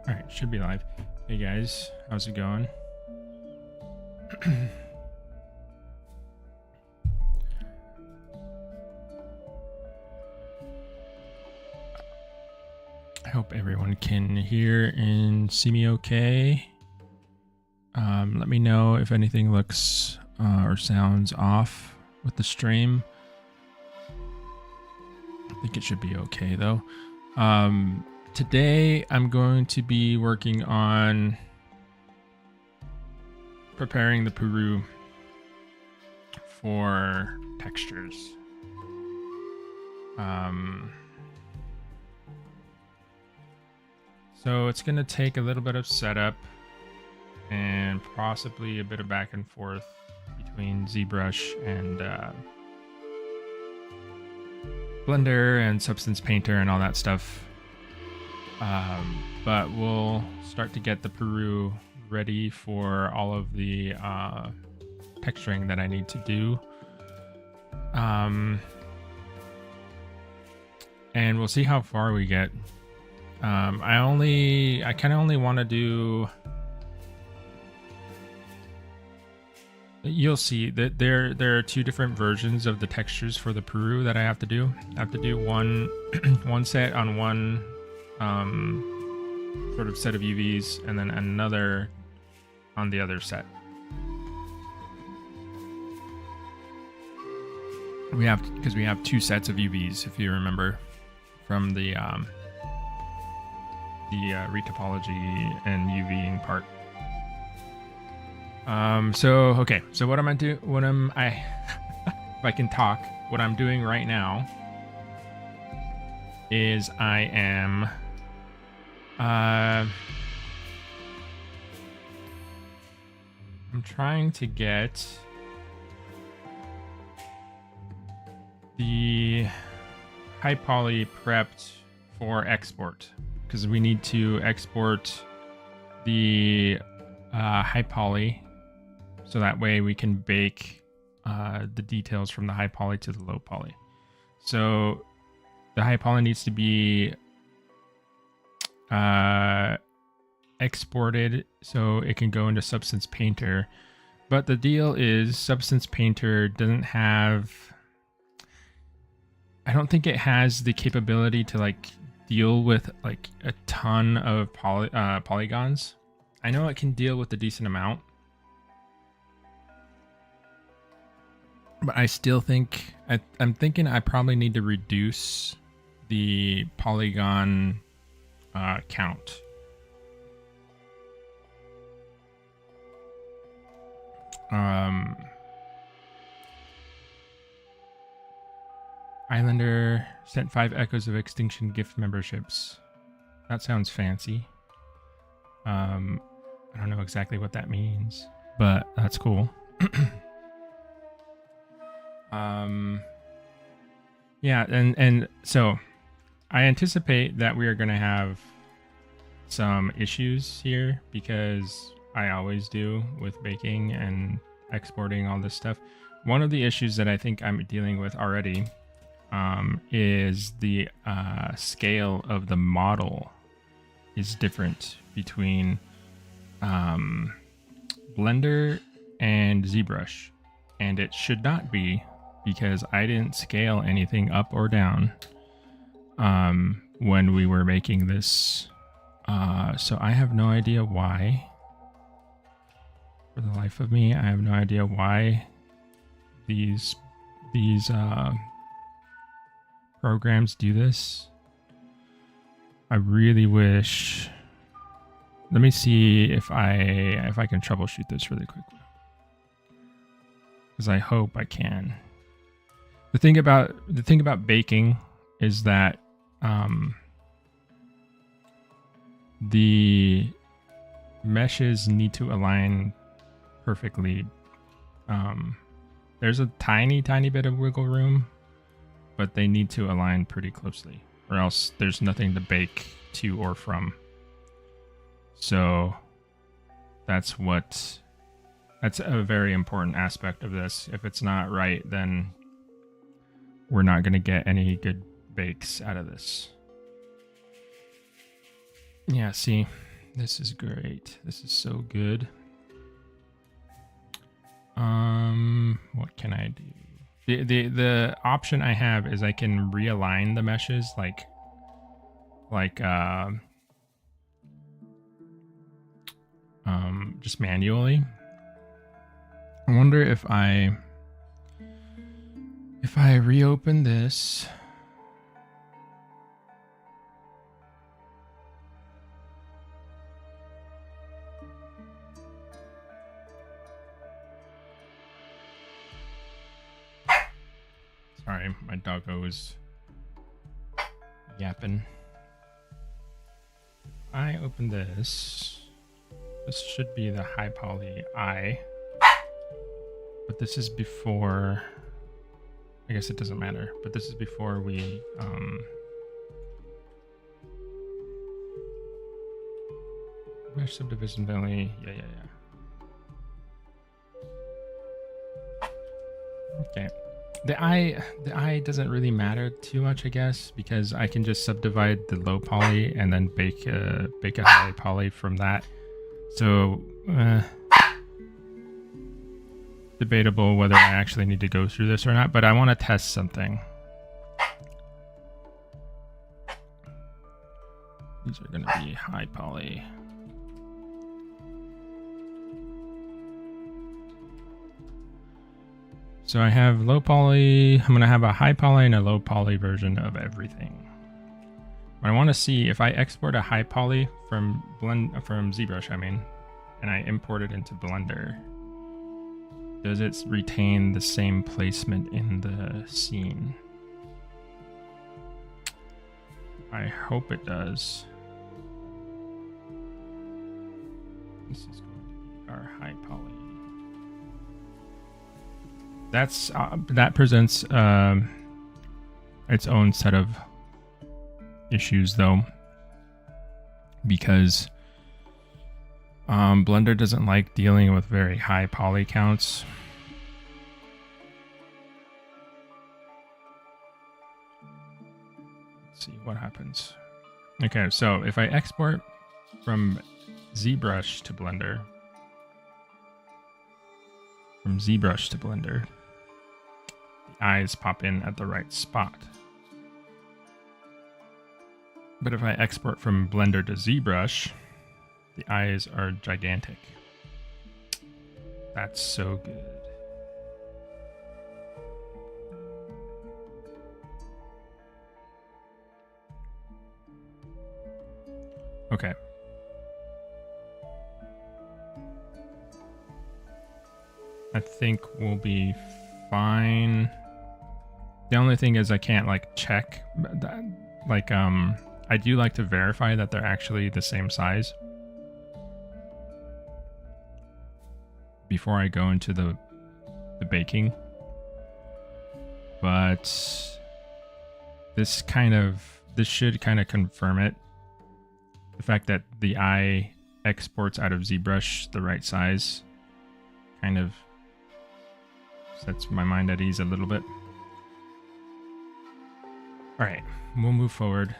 All right, should be live. Hey guys, how's it going? I hope everyone can hear and see me okay. Let me know if anything looks or sounds off with the stream. I think it should be okay though. Today I'm going to be working on preparing the Puru for textures. So it's going to take a little bit of setup and possibly a bit of back and forth between ZBrush and Blender and Substance Painter and all that stuff. But we'll start to get the Puru ready for all of the texturing that I need to do. And we'll see how far we get. I kind of only want to do. You'll see that there are two different versions of the textures for the Puru that I have to do. I have to do one set on one sort of set of UVs, and then another on the other set. Because we have two sets of UVs, if you remember, from the retopology and UVing part. So what am I do? If I can talk, what I'm doing right now is I am I'm trying to get the high poly prepped for export, because we need to export the high poly so that way we can bake the details from the high poly to the low poly. So the high poly needs to be exported so it can go into Substance Painter. But the deal is Substance Painter doesn't have, I don't think it has the capability to like deal with like a ton of polygons. I know it can deal with a decent amount, but I still think I'm thinking I probably need to reduce the polygon count. Islander sent 5 Echoes of Extinction gift memberships. That sounds fancy. I don't know exactly what that means, but that's cool. Yeah, and so I anticipate that we are going to have some issues here, because I always do with baking and exporting all this stuff. One of the issues that I think I'm dealing with already is the scale of the model is different between Blender and ZBrush, and it should not be, because I didn't scale anything up or down when we were making this. So I have no idea why. For the life of me, I have no idea why these programs do this. I really wish. Let me see if I can troubleshoot this really quickly, because I hope I can. The thing about baking is that the meshes need to align perfectly. There's a tiny bit of wiggle room, but they need to align pretty closely, or else there's nothing to bake to or from. So that's a very important aspect of this. If it's not right, then we're not going to get any good bakes out of this. Yeah, see, This is great. This is so good. What can I do? The option I have is I can realign the meshes like just manually. I wonder if I reopen this. Sorry, my doggo is yapping. I open this. This should be the high poly eye. But this is before, I guess it doesn't matter, but this is before we mesh subdivision valley. Yeah. Okay. The eye doesn't really matter too much, I guess, because I can just subdivide the low poly and then bake a high poly from that. So debatable whether I actually need to go through this or not, but I want to test something. These are going to be high poly. So I have low poly. I'm going to have a high poly and a low poly version of everything. But I want to see if I export a high poly from ZBrush, and I import it into Blender, does it retain the same placement in the scene? I hope it does. This is going to be our high poly. That presents its own set of issues, though, because Blender doesn't like dealing with very high poly counts. Let's see what happens. Okay, so if I export from ZBrush to Blender, the eyes pop in at the right spot. But if I export from Blender to ZBrush, the eyes are gigantic. That's so good. Okay. I think we'll be fine. The only thing is I can't check that, I do like to verify that they're actually the same size before I go into the baking. But this should kind of confirm it. The fact that the eye exports out of ZBrush the right size kind of sets my mind at ease a little bit. All right, we'll move forward.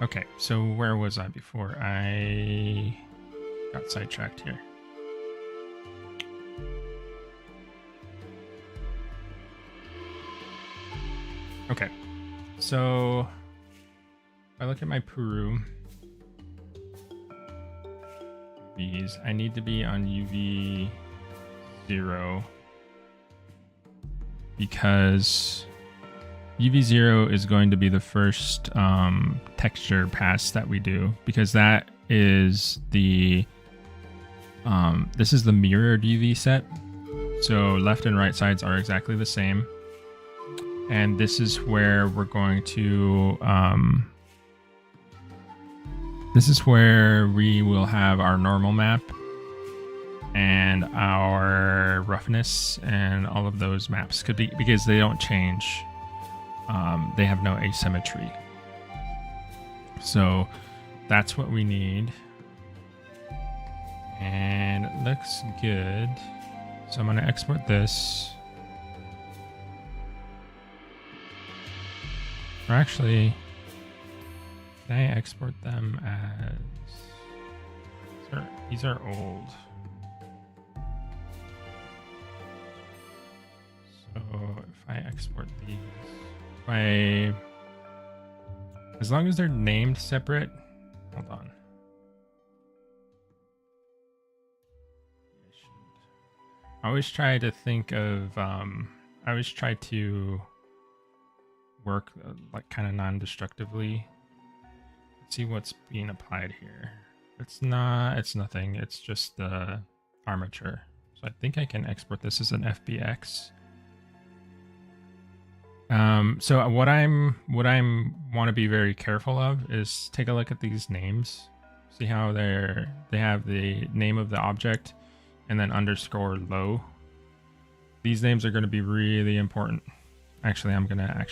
Okay, so where was I before I got sidetracked here? Okay, so if I look at my Puru UVs, I need to be on UV 0 because UV 0 is going to be the first texture pass that we do, because that is the this is the mirrored UV set. So left and right sides are exactly the same. And this is where we're going to, this is where we will have our normal map and our roughness and all of those maps could be, because they don't change. They have no asymmetry. So that's what we need. And it looks good. So I'm going to export this. Or actually, can I export them as... These are old. So if I export these, as long as they're named separate, hold on. I always try to think of, I always try to work like kind of non-destructively. See what's being applied here. It's nothing. It's just the armature. So I think I can export this as an FBX. So what I'm want to be very careful of is take a look at these names. See how they have the name of the object and then underscore low. These names are going to be really important. Actually, I'm gonna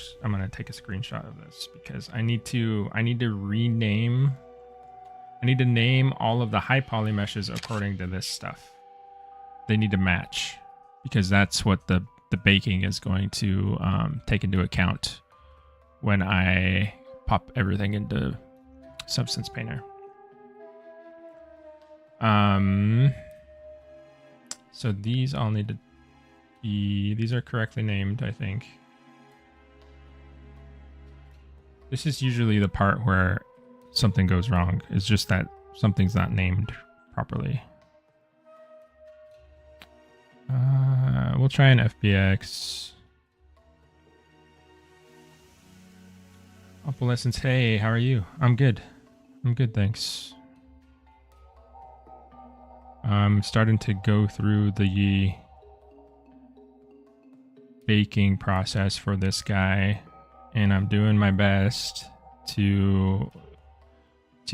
take a screenshot of this because I need to rename. I need to name all of the high poly meshes according to this stuff. They need to match because that's what the baking is going to take into account when I pop everything into Substance Painter. So these all need to be, these are correctly named, I think. This is usually the part where something goes wrong. It's just that something's not named properly. We'll try an FBX. Opalescence, hey, how are you? I'm good. I'm good, thanks. I'm starting to go through the baking process for this guy, and I'm doing my best to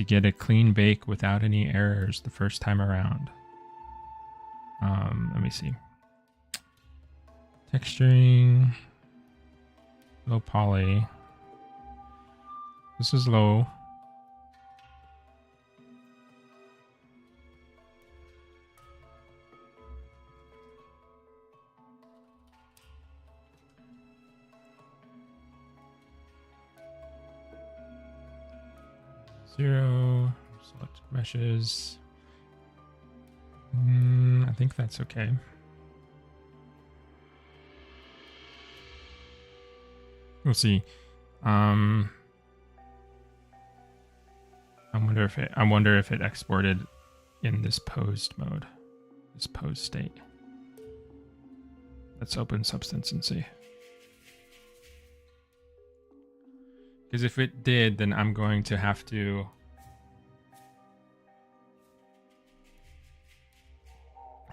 get a clean bake without any errors the first time around. Let me see. Texturing, low poly. This is low. Zero, select meshes. I think that's okay. We'll see. I wonder if it exported in this posed mode, this posed state. Let's open Substance and see. Because if it did, then I'm going to have to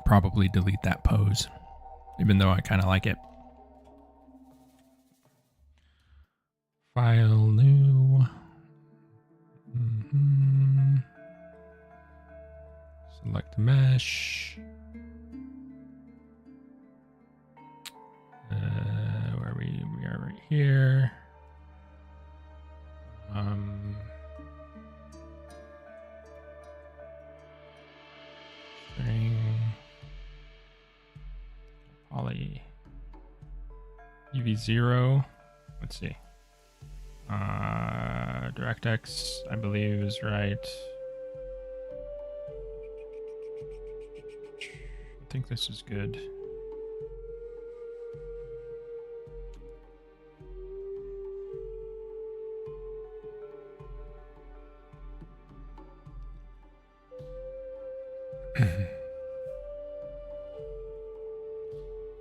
probably delete that pose, even though I kind of like it. File new. Select mesh. Where we are right here. String poly UV0. Let's see. DirectX, I believe, is right. I think this is good.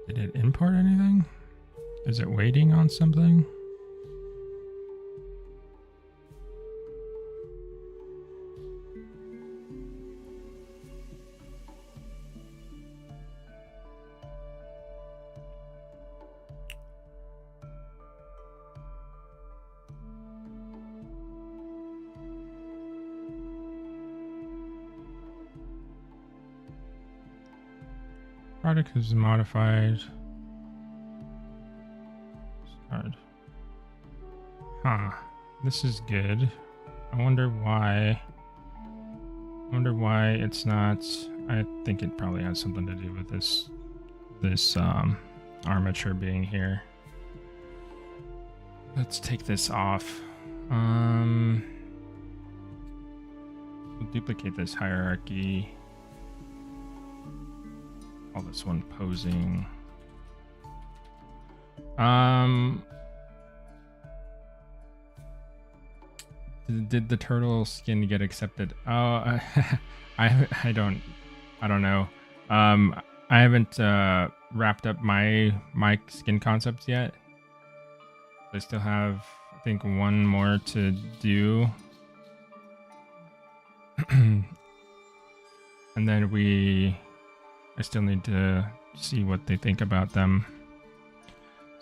Did it import anything? Is it waiting on something? Product is modified. Start. Huh. This is good. I wonder why. I wonder why it's not. I think it probably has something to do with this armature being here. Let's take this off. We'll duplicate this hierarchy. Call this one posing. Did the turtle skin get accepted? Oh, I don't know. I haven't wrapped up my skin concepts yet. I still have, I think, one more to do. And then I still need to see what they think about them.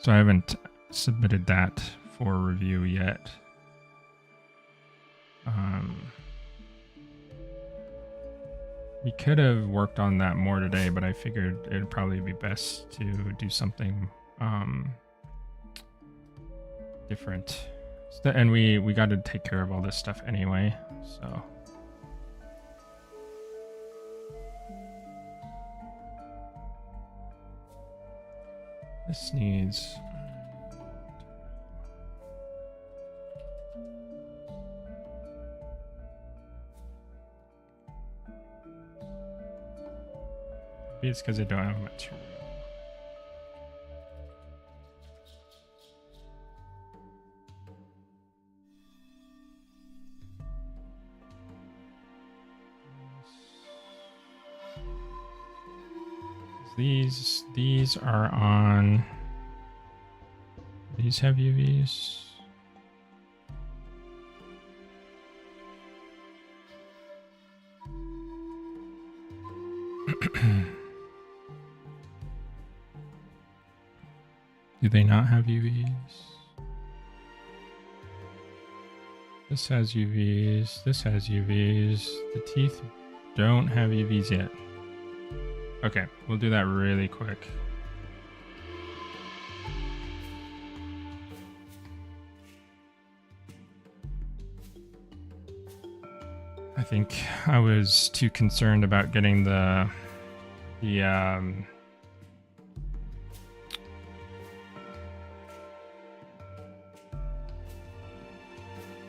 So I haven't submitted that for review yet. We could have worked on that more today, but I figured it'd probably be best to do something different. And we got to take care of all this stuff anyway, so. This needs... Maybe it's because I don't have material. These are on. These have UVs. Do they not have UVs? This has UVs. This has UVs. The teeth don't have UVs yet. Okay, we'll do that really quick. I think I was too concerned about getting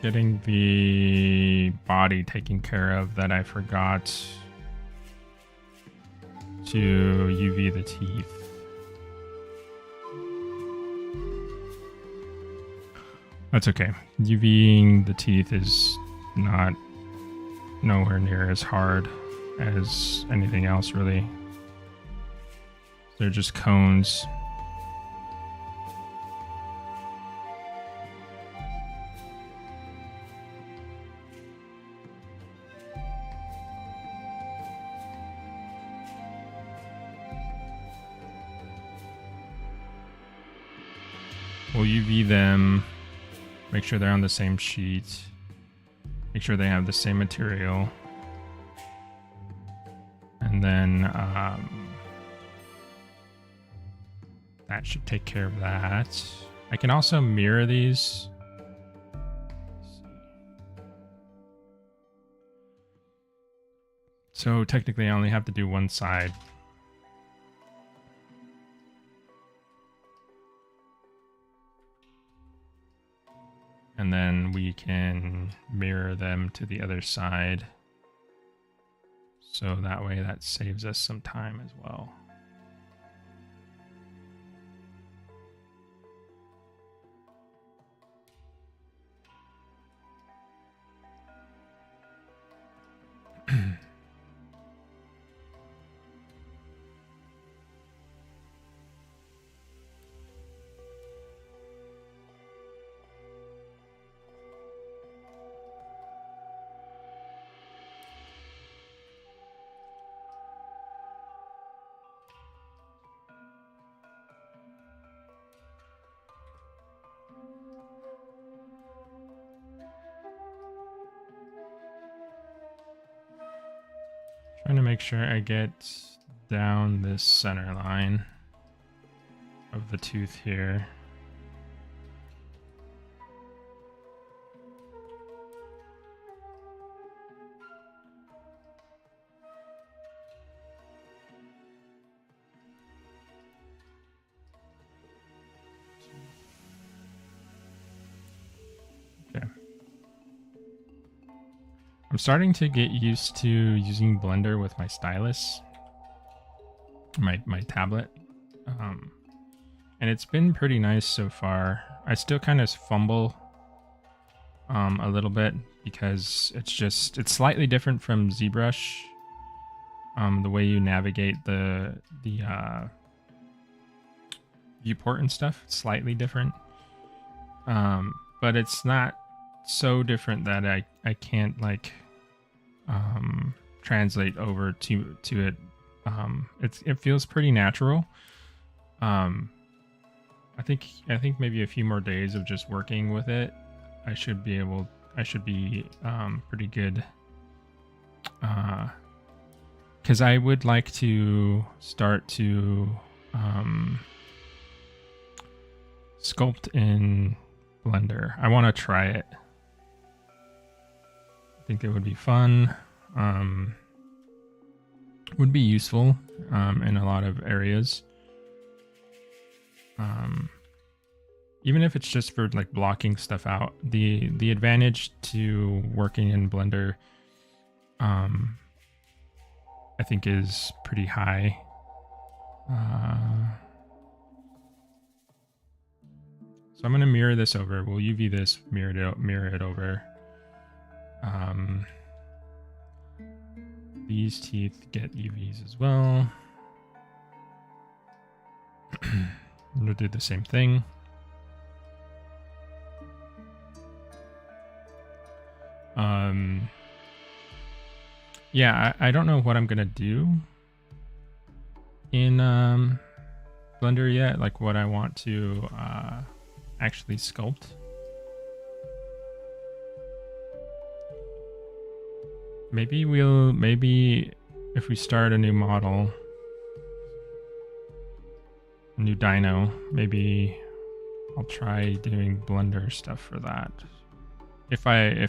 getting the body taken care of that I forgot to UV the teeth. That's okay. UVing the teeth is nowhere near as hard as anything else, really. They're just cones. We'll UV them, make sure they're on the same sheet, make sure they have the same material, and then that should take care of that. I can also mirror these. So technically I only have to do one side. And then we can mirror them to the other side. So that way that saves us some time as well. Trying to make sure I get down this center line of the tooth here. I'm starting to get used to using Blender with my stylus, my tablet, and it's been pretty nice so far. I still kind of fumble a little bit because it's slightly different from ZBrush. The way you navigate the viewport and stuff, it's slightly different. But it's not so different that I can't like translate over to it. It feels pretty natural. I think maybe a few more days of just working with it, I should be pretty good. Because I would like to start to sculpt in Blender. I want to try it. I think it would be fun. Would be useful in a lot of areas. Even if it's just for like blocking stuff out. The advantage to working in Blender, I think, is pretty high. So I'm going to mirror this over. We'll UV this, mirror it over. These teeth get UVs as well. I'm going to do the same thing. Yeah, I don't know what I'm going to do in Blender yet, like what I want to actually sculpt. Maybe if we start a new model, a new dino, maybe I'll try doing Blender stuff for that. If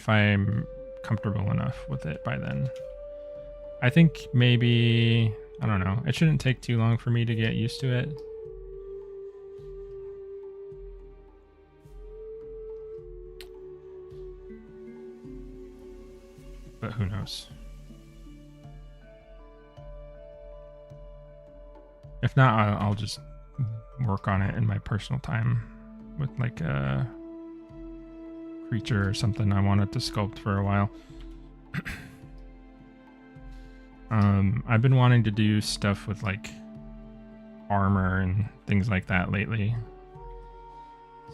I'm comfortable enough with it by then. I think maybe, I don't know, it shouldn't take too long for me to get used to it. But who knows? If not, I'll just work on it in my personal time with like a creature or something I wanted to sculpt for a while. I've been wanting to do stuff with like armor and things like that lately.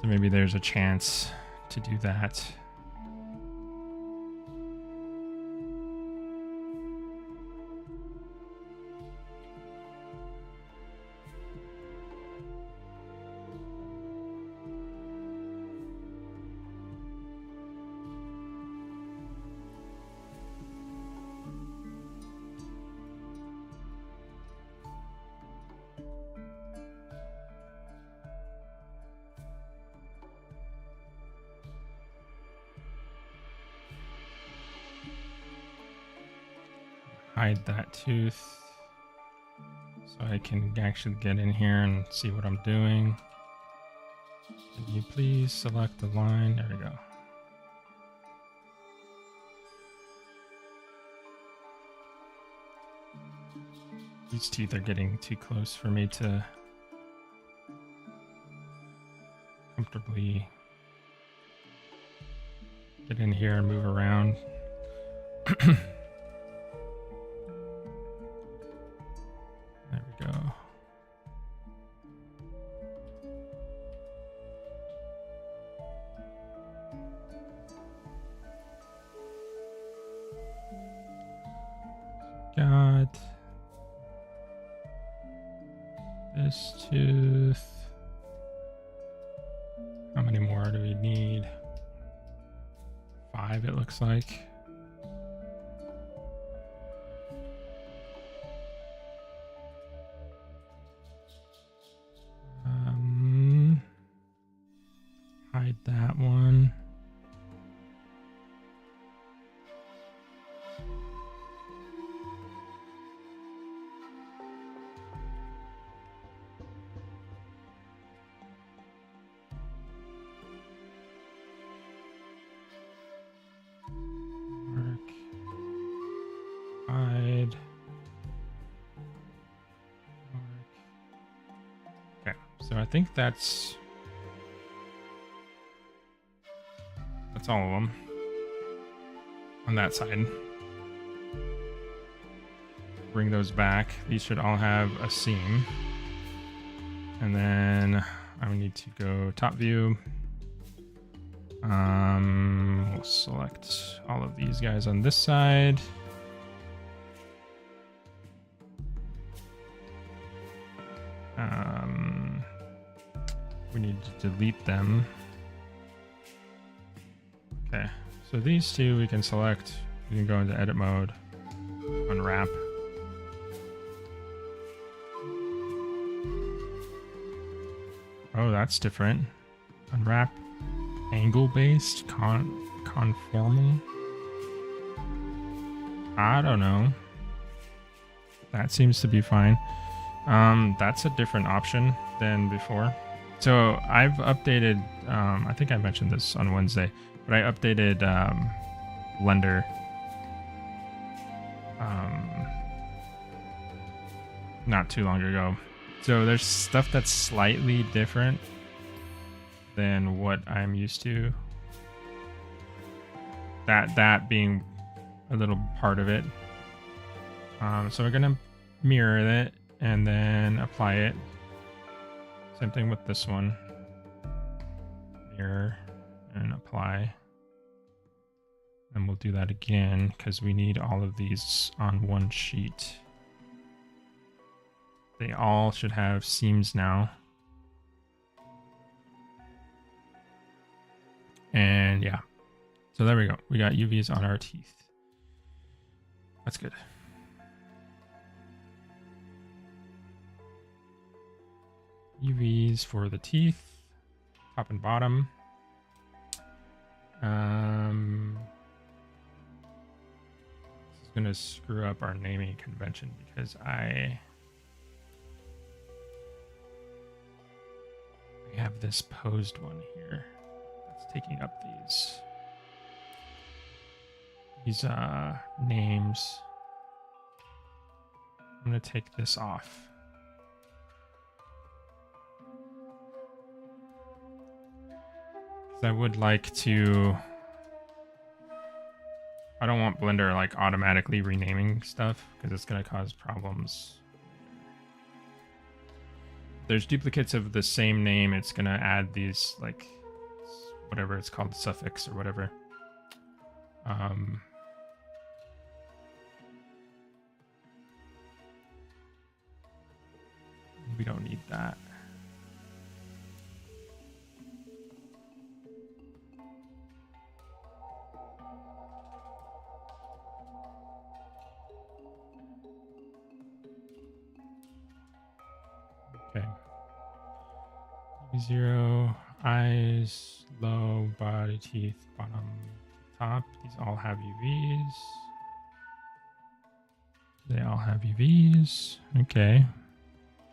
So maybe there's a chance to do that. Hide that tooth so I can actually get in here and see what I'm doing. Can you please select the line? There we go. These teeth are getting too close for me to comfortably get in here and move around. There we go. Got this tooth. How many more do we need? 5, it looks like. Hide that one. So I think that's all of them on that side. Bring those back. These should all have a seam. And then I would need to go top view. We'll select all of these guys on this side. We need to delete them. Okay, so these two we can select. We can go into edit mode, unwrap. Oh, that's different. Unwrap, angle-based, conformal. I don't know. That seems to be fine. That's a different option than before. So I've updated, I think I mentioned this on Wednesday, but I updated Blender not too long ago. So there's stuff that's slightly different than what I'm used to. That being a little part of it. So we're gonna mirror it and then apply it. Same thing with this one. Mirror and apply. And we'll do that again because we need all of these on one sheet. They all should have seams now. And yeah. So there we go. We got UVs on our teeth. That's good. UVs for the teeth, top and bottom. This is gonna screw up our naming convention because I have this posed one here that's taking up these names. I'm gonna take this off. I would like to. I don't want Blender like automatically renaming stuff because it's gonna cause problems. There's duplicates of the same name. It's gonna add these like whatever it's called, suffix or whatever. We don't need that. Okay. 0, eyes, low, body, teeth, bottom, top. These all have UVs. They all have UVs. Okay.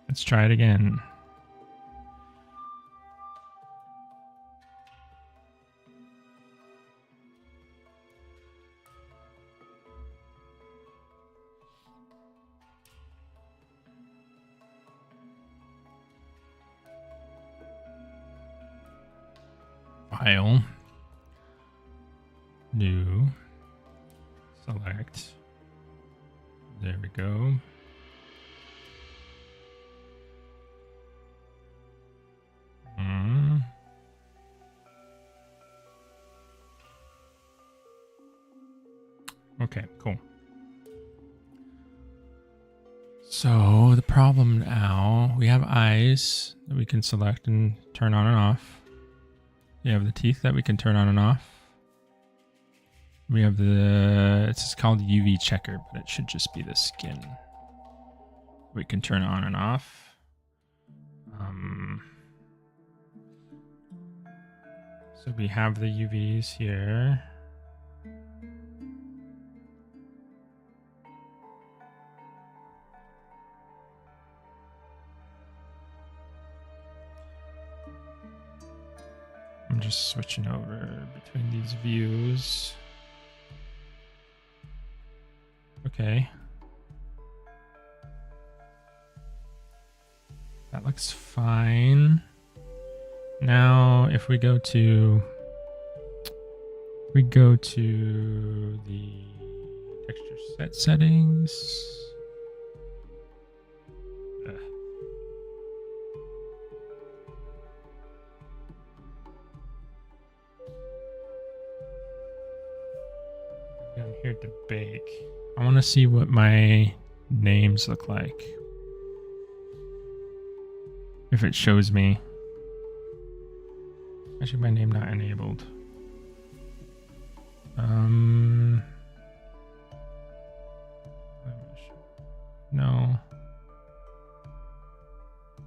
Let's try it again. File, new, select, there we go. Okay, cool. So the problem now, we have eyes that we can select and turn on and off. We have the teeth that we can turn on and off. We have it's called UV checker, but it should just be the skin. We can turn on and off. So we have the UVs here. I'm just switching over between these views. Okay. That looks fine. Now, if we go to the texture set settings. Down here to bake. I want to see what my names look like. If it shows me. Actually, my name not enabled. No.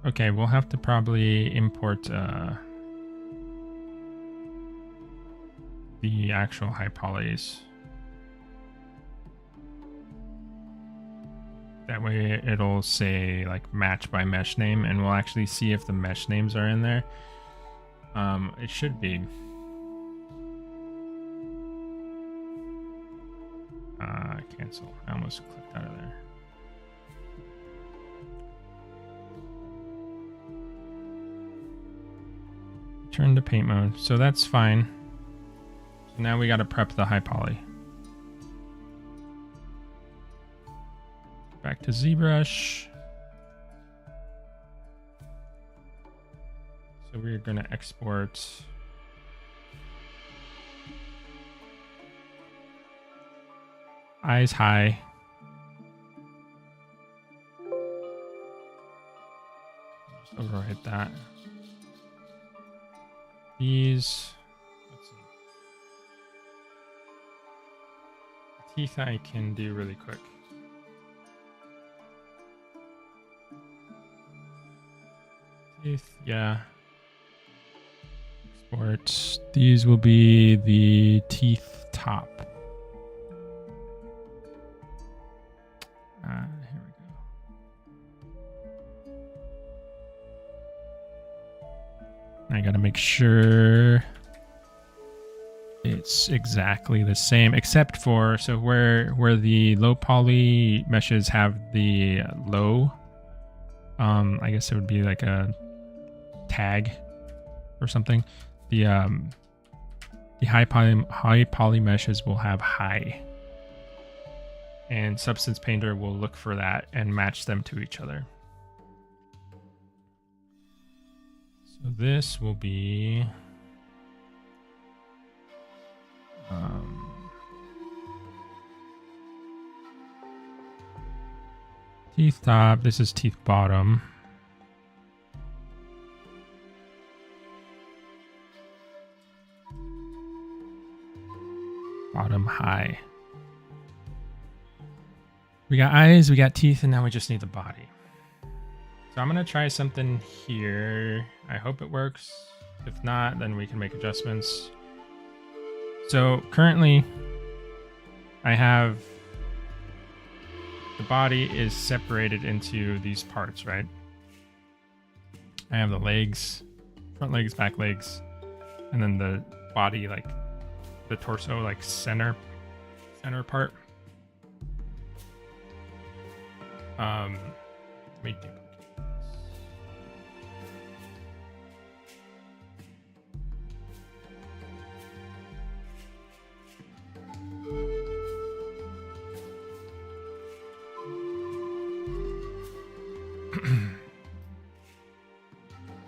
Okay, we'll have to probably import the actual high polys. That way it'll say like match by mesh name, and we'll actually see if the mesh names are in there. It should be. Cancel. I almost clicked out of there. Turn to paint mode. So that's fine. So now we got to prep the high poly. Back to ZBrush. So we're going to export eyes high. Just overwrite that. These, let's see. Teeth I can do really quick. Teeth, yeah. Export. These will be the teeth top. Here we go. I gotta make sure it's exactly the same, except for so where the low poly meshes have the low. I guess it would be like a tag or something. The high poly meshes will have high. And Substance Painter will look for that and match them to each other. So this will be teeth top. This is teeth bottom. Bottom high. We got eyes, we got teeth, and now we just need the body. So I'm going to try something here. I hope it works. If not, then we can make adjustments. So currently, I have the body is separated into these parts, right? I have the legs, front legs, back legs, and then the body, like the torso, like center part. Let me duplicate this.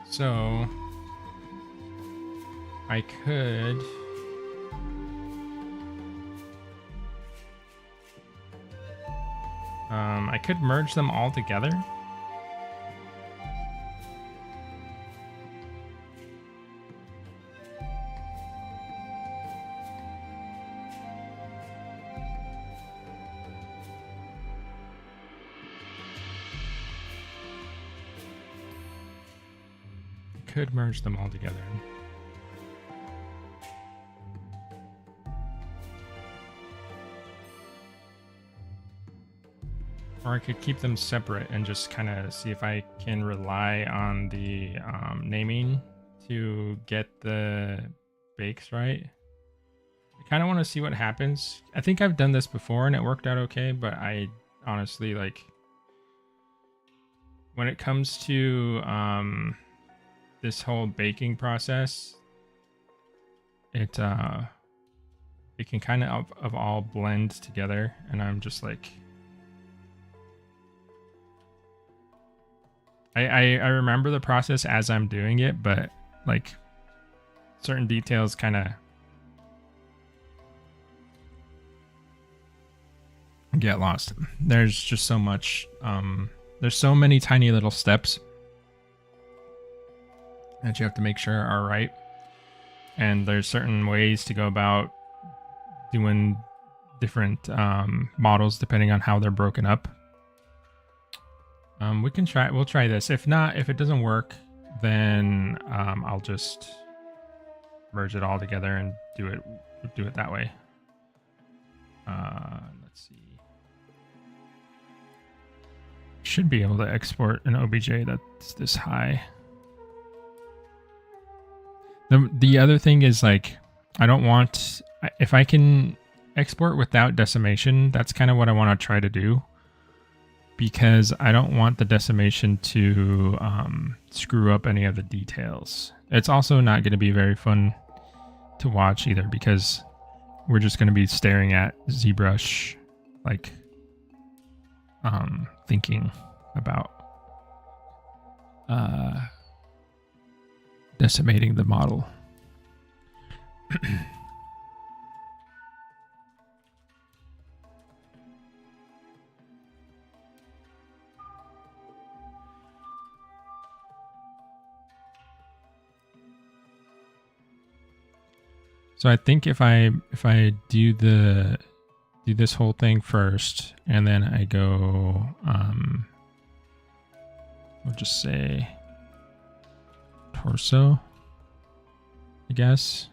So I could merge them all together. Could merge them all together. Or I could keep them separate and just kind of see if I can rely on the naming to get the bakes right. I kind of want to see what happens. I think I've done this before and it worked out okay, but I honestly when it comes to this whole baking process, it can kind of all blend together, and I'm just like, I remember the process as I'm doing it, but like certain details kind of get lost. There's just so much, there's so many tiny little steps that you have to make sure are right. And there's certain ways to go about doing different models depending on how they're broken up. We'll try this. If not, if it doesn't work, then I'll just merge it all together and do it that way. Let's see. Should be able to export an OBJ that's this high. The other thing is, like, I don't want, if I can export without decimation, that's kind of what I want to try to do, because I don't want the decimation to screw up any of the details. It's also not going to be very fun to watch either, because we're just going to be staring at ZBrush, like, thinking about decimating the model. So I think if I do this whole thing first, and then I go, we'll just say torso, I guess.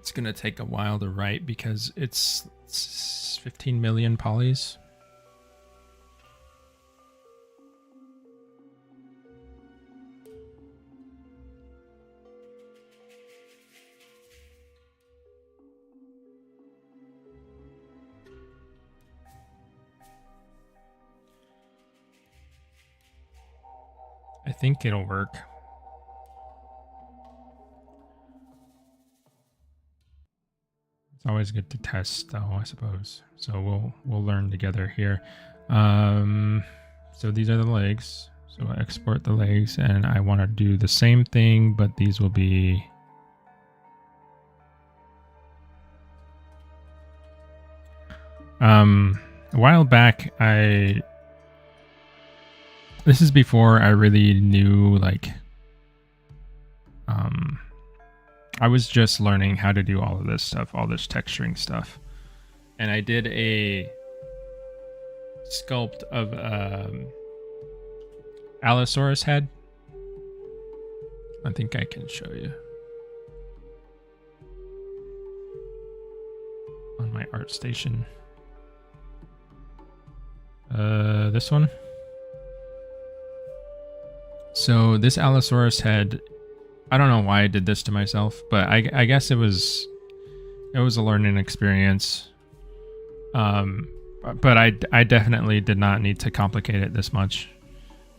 It's gonna take a while to write because it's 15 million polys. I think it'll work. It's always good to test, though, I suppose. So we'll learn together here. So these are the legs. So I export the legs, and I want to do the same thing, but these will be a while back. This is before I really knew, like, I was just learning how to do all of this stuff, all this texturing stuff. And I did a sculpt of Allosaurus head. I think I can show you on my art station. This one. So this Allosaurus head, I don't know why I did this to myself, but I guess it was a learning experience. But I definitely did not need to complicate it this much.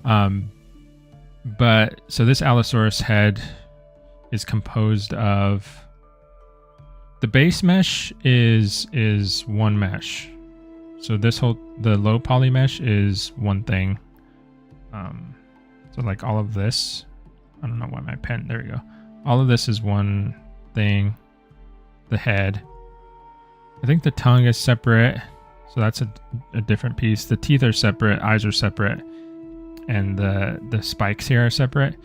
But so this Allosaurus head is composed of, the base mesh is one mesh. So the low poly mesh is one thing. So like all of this, I don't know why my pen, there we go. All of this is one thing. The head. I think the tongue is separate. So that's a different piece. The teeth are separate, eyes are separate, and the spikes here are separate.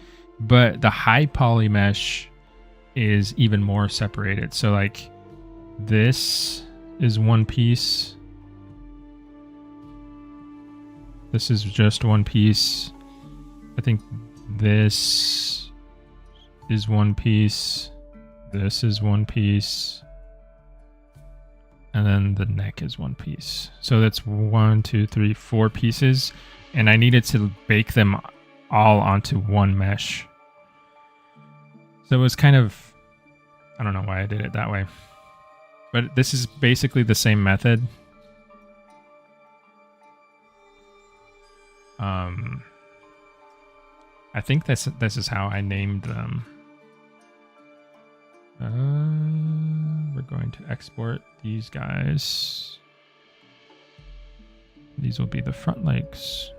But the high poly mesh is even more separated. So like this is one piece. This is just one piece. I think this is one piece. This is one piece. And then the neck is one piece. So that's 1, 2, 3, 4 pieces. And I needed to bake them all onto one mesh. So it was kind of, I don't know why I did it that way. But this is basically the same method. I think this is how I named them. We're going to export these guys. These will be the front legs.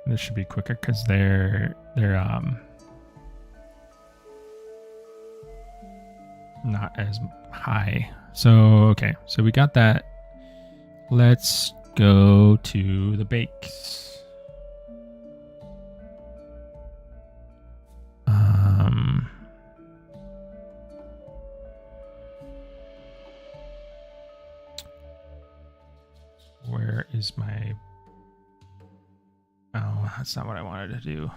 This should be quicker because they're not as high. So okay, so we got that. Let's go to the bakes. Where is my... Oh, that's not what I wanted to do.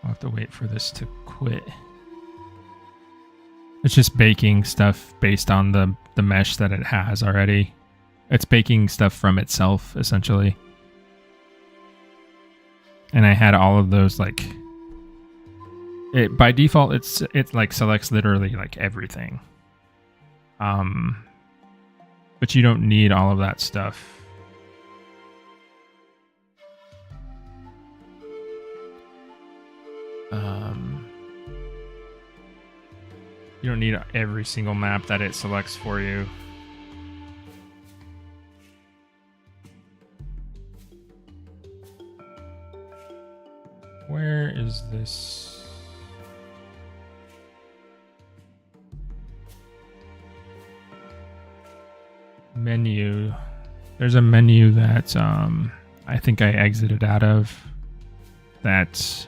I'll have to wait for this to quit. It's just baking stuff based on the mesh that it has already. It's baking stuff from itself, essentially. And I had all of those, like... It, by default, it like selects literally like everything. But you don't need all of that stuff. You don't need every single map that it selects for you. Where is this? Menu. There's a menu that I think I exited out of. That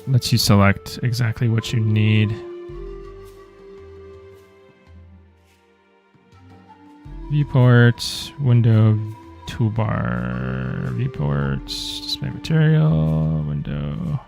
lets you select exactly what you need. Viewport, window, toolbar, viewports, display material, window.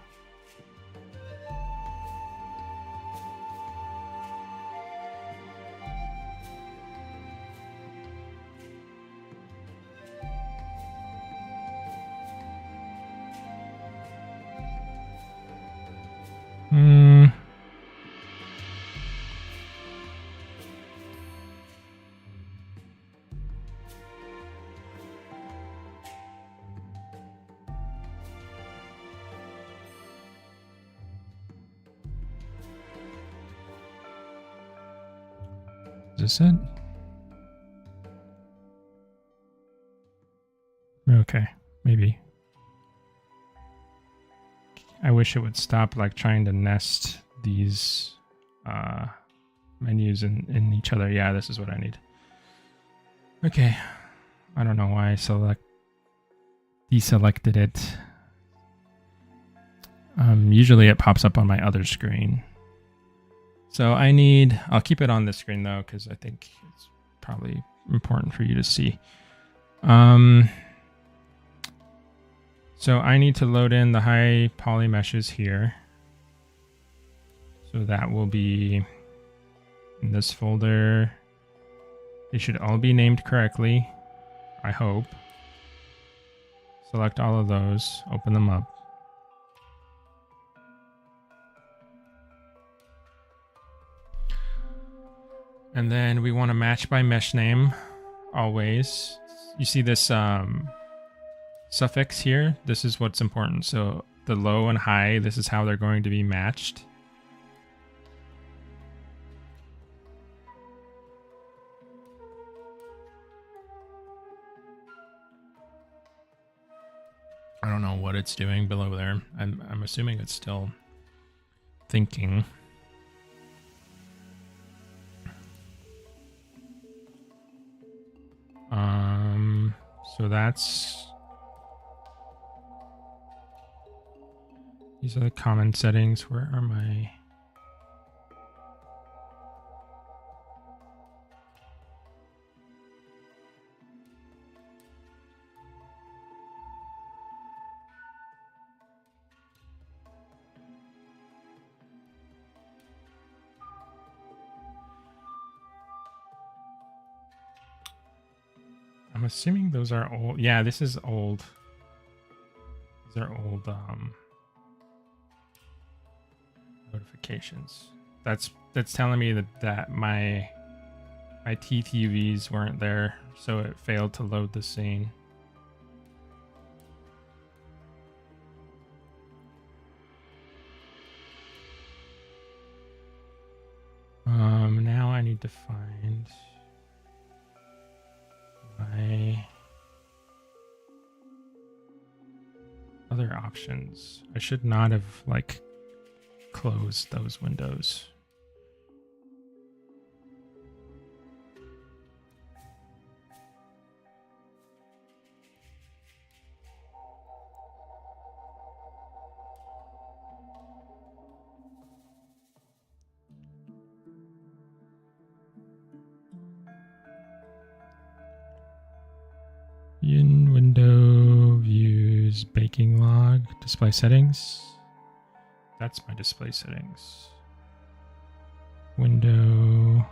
Is this it? Okay, maybe. I wish it would stop like trying to nest these menus in each other. Yeah, this is what I need. Okay. I don't know why I deselected it. Usually it pops up on my other screen. So I'll keep it on this screen though, because I think it's probably important for you to see. So I need to load in the high poly meshes here. So that will be in this folder. They should all be named correctly, I hope. Select all of those, open them up. And then we want to match by mesh name, always. You see this suffix here? This is what's important. So the low and high, this is how they're going to be matched. I don't know what it's doing below there. I'm assuming it's still thinking. So these are the common settings. Where are my... I'm assuming those are old. Yeah, this is old. These are old notifications. That's telling me that my TTVs weren't there, so it failed to load the scene. Now I need to find my other options. I should not have like closed those windows. In window views, baking log, display settings. That's my display settings. Window.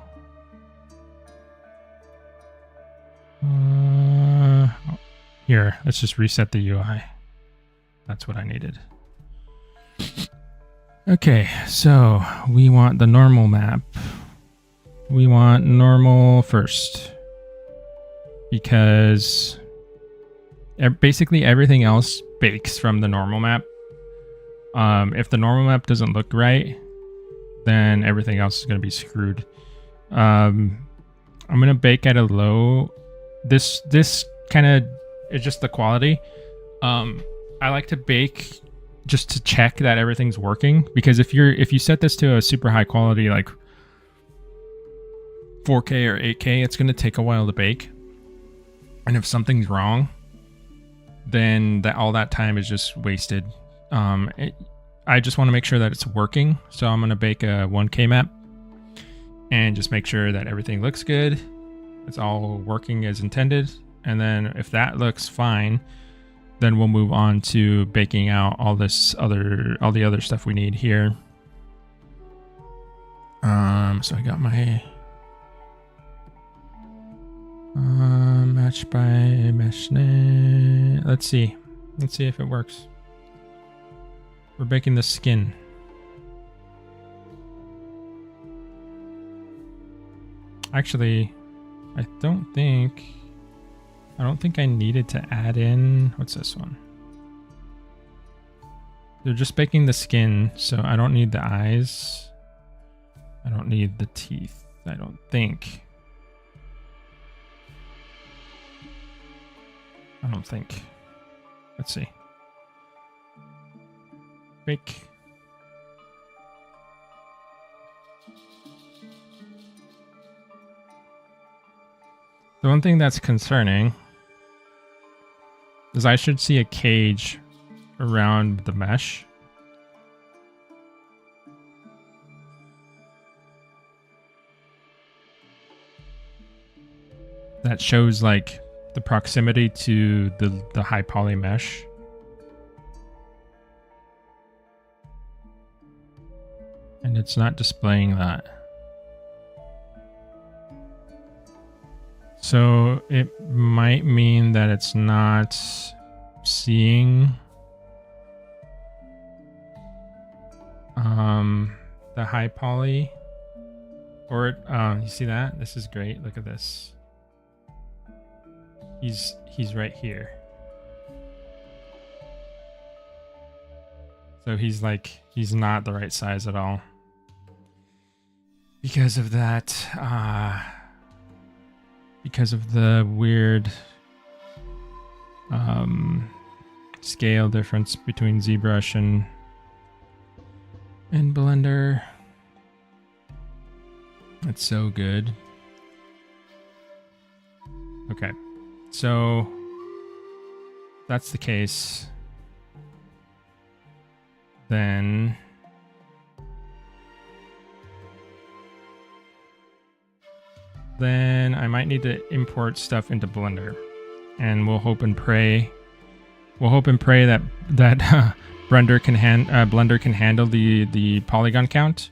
Here, let's just reset the UI. That's what I needed. Okay, so we want the normal map. We want normal first. Because basically everything else bakes from the normal map. If the normal map doesn't look right, then everything else is going to be screwed. I'm going to bake at a low. This kind of is just the quality. I like to bake just to check that everything's working, because if you set this to a super high quality like 4K or 8K, it's going to take a while to bake. And if something's wrong, then all that time is just wasted. I just want to make sure that it's working. So I'm going to bake a 1K map and just make sure that everything looks good. It's all working as intended. And then if that looks fine, then we'll move on to baking out all the other stuff we need here. So I got my match by meshnet. Let's see if it works. We're baking the skin. Actually, I don't think I needed to add in, what's this one? They're just baking the skin, so I don't need the eyes. I don't need the teeth, I don't think. Let's see. Bake. The one thing that's concerning is I should see a cage around the mesh. That shows like the proximity to the high poly mesh. And it's not displaying that. So it might mean that it's not seeing the high poly, or you see that? This is great. Look at this. He's right here. So he's not the right size at all. Because of that, because of the weird scale difference between ZBrush and Blender. It's so good. Okay, so that's the case. Then I might need to import stuff into Blender, and we'll hope and pray that Blender can handle the polygon count.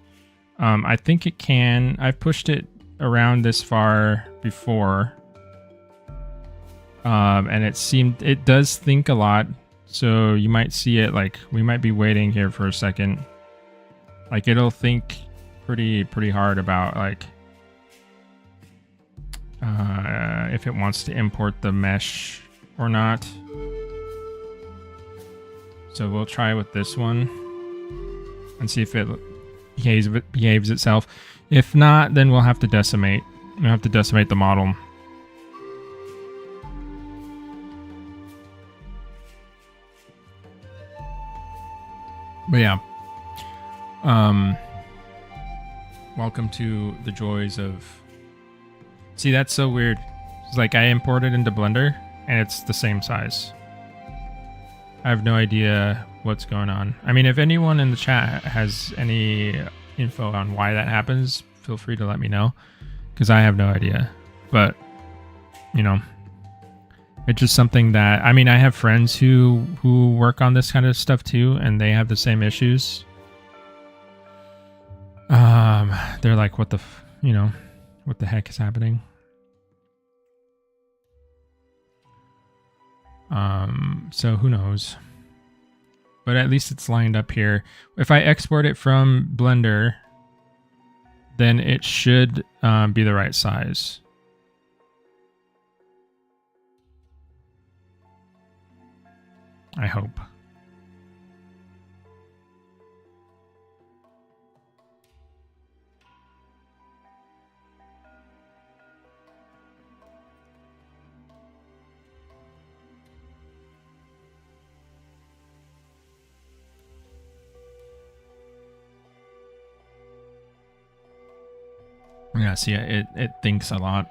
I think it can. I've pushed it around this far before. And it does think a lot. So you might see it like we might be waiting here for a second. Like it'll think pretty hard about like if it wants to import the mesh or not. So we'll try with this one and see if it behaves itself. If not, then we'll have to decimate. We'll have to decimate the model. But yeah. Welcome to the joys of... See, that's so weird. It's like I imported into Blender and it's the same size. I have no idea what's going on. I mean, if anyone in the chat has any info on why that happens, feel free to let me know, because I have no idea. But, you know, it's just something that, I mean, I have friends who work on this kind of stuff too, and they have the same issues. They're like, what the heck is happening? So who knows? But at least it's lined up here. If I export it from Blender, then it should be the right size. I hope. Yeah, see, it thinks a lot.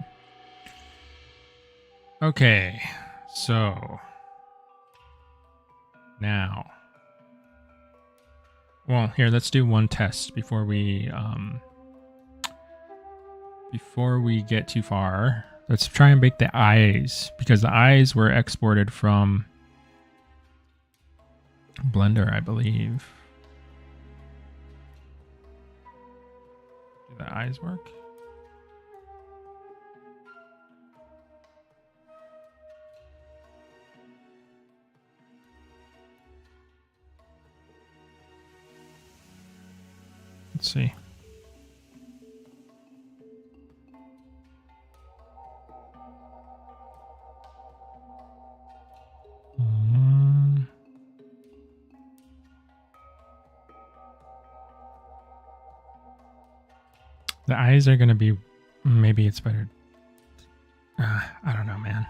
Okay, so now, well, here, let's do one test before we get too far. Let's try and bake the eyes, because the eyes were exported from Blender, I believe. Do the eyes work? Let's see. The eyes are going to be, maybe it's better. I don't know, man.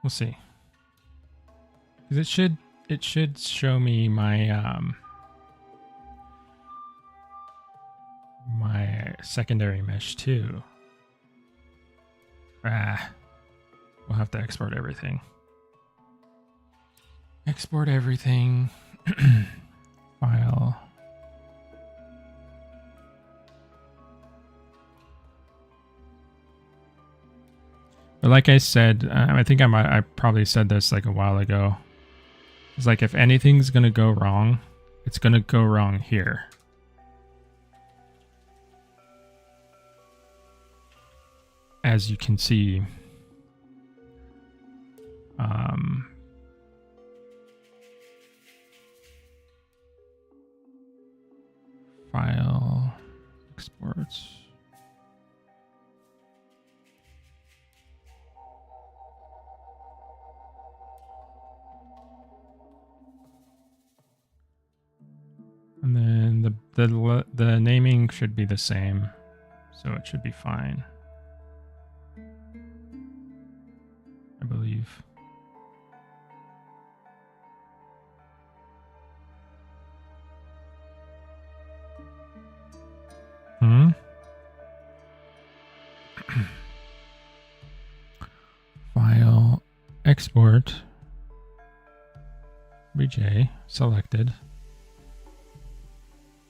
We'll see. Because it should show me my my secondary mesh too. We'll have to export everything. Export everything. File. But like I said, I think I probably said this like a while ago. It's like if anything's gonna go wrong, it's gonna go wrong here. As you can see, file, exports. And then the naming should be the same, so it should be fine, I believe. File, export, BJ, selected.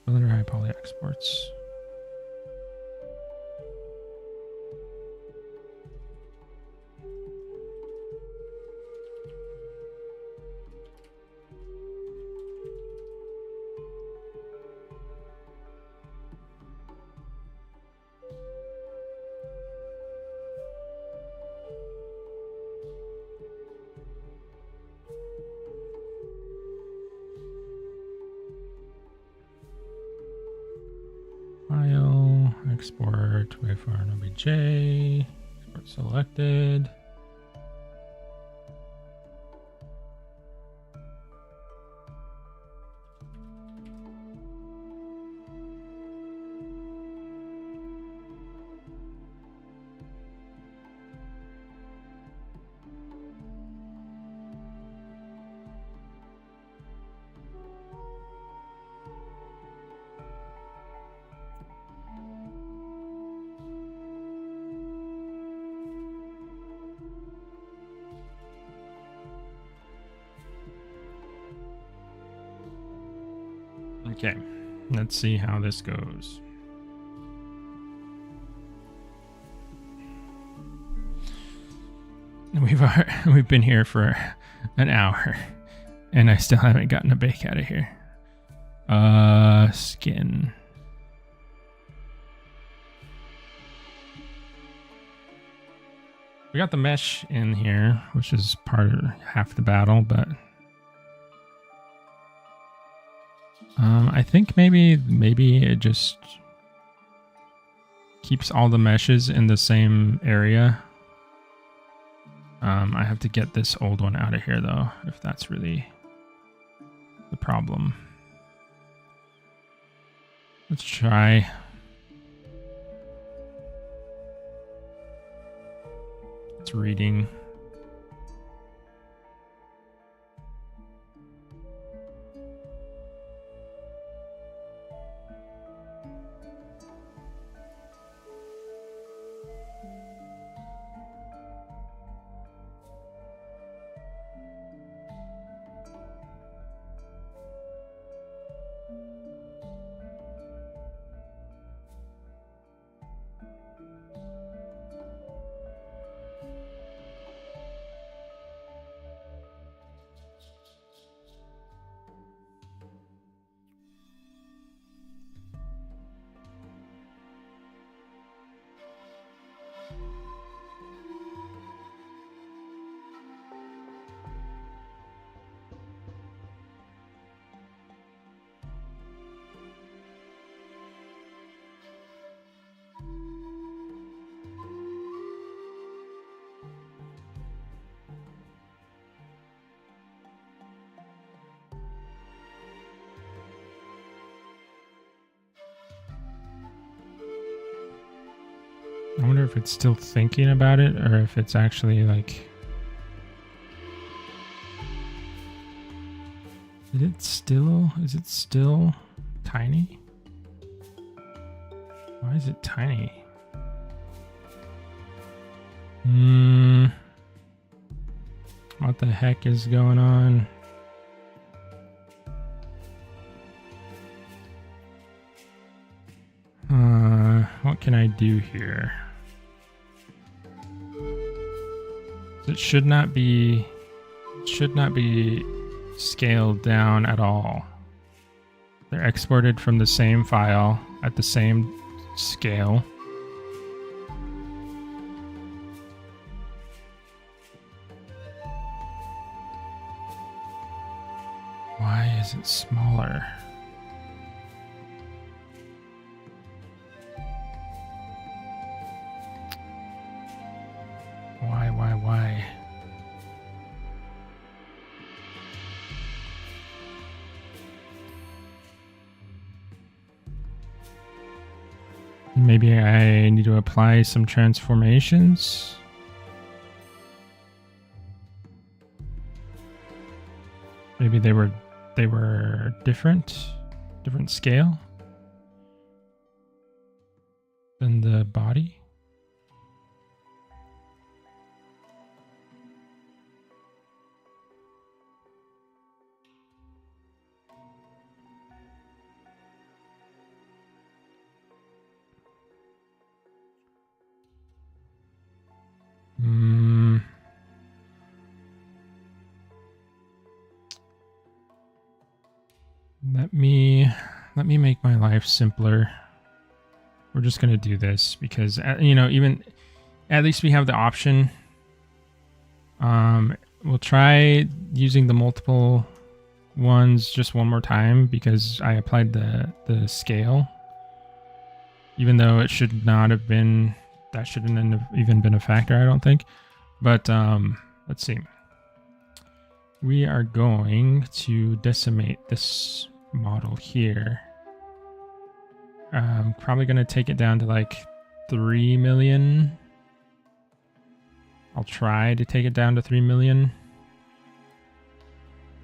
Blender High Poly exports. export waveform OBJ. Export selected. Okay, let's see how this goes. We've been here for an hour, and I still haven't gotten a bake out of here. Skin. We got the mesh in here, which is part of half the battle, but I think maybe it just keeps all the meshes in the same area. I have to get this old one out of here though, if that's really the problem. Let's try. It's reading. I wonder if it's still thinking about it or if it's actually like... Is it still tiny? Why is it tiny? What the heck is going on? What can I do here? It should not be scaled down at all. They're exported from the same file at the same scale. Why is it smaller? Why? Maybe I need to apply some transformations. Maybe they were different scale than the body. Let me make my life simpler. We're just gonna do this because even at least we have the option. We'll try using the multiple ones just one more time because I applied the scale. even though it should not have been, that shouldn't have even been a factor, I don't think. But let's see. We are going to decimate this model here. Probably going to take it down to like 3 million. I'll try to take it down to 3 million.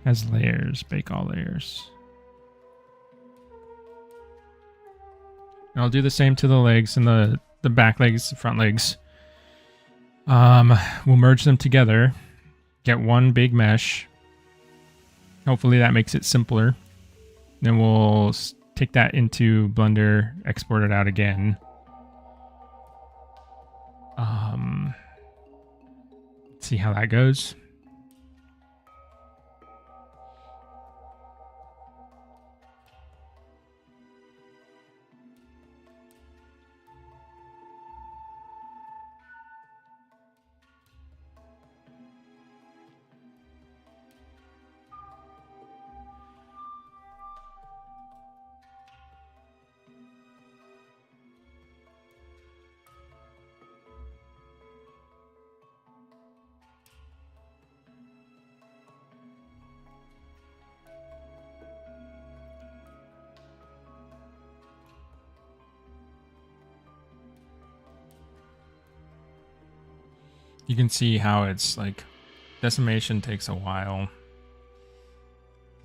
As layers, bake all layers. And I'll do the same to the legs and the back legs, the front legs. We'll merge them together, get one big mesh. Hopefully that makes it simpler. Then we'll take that into Blender, export it out again. See how that goes. You can see how it's like decimation takes a while.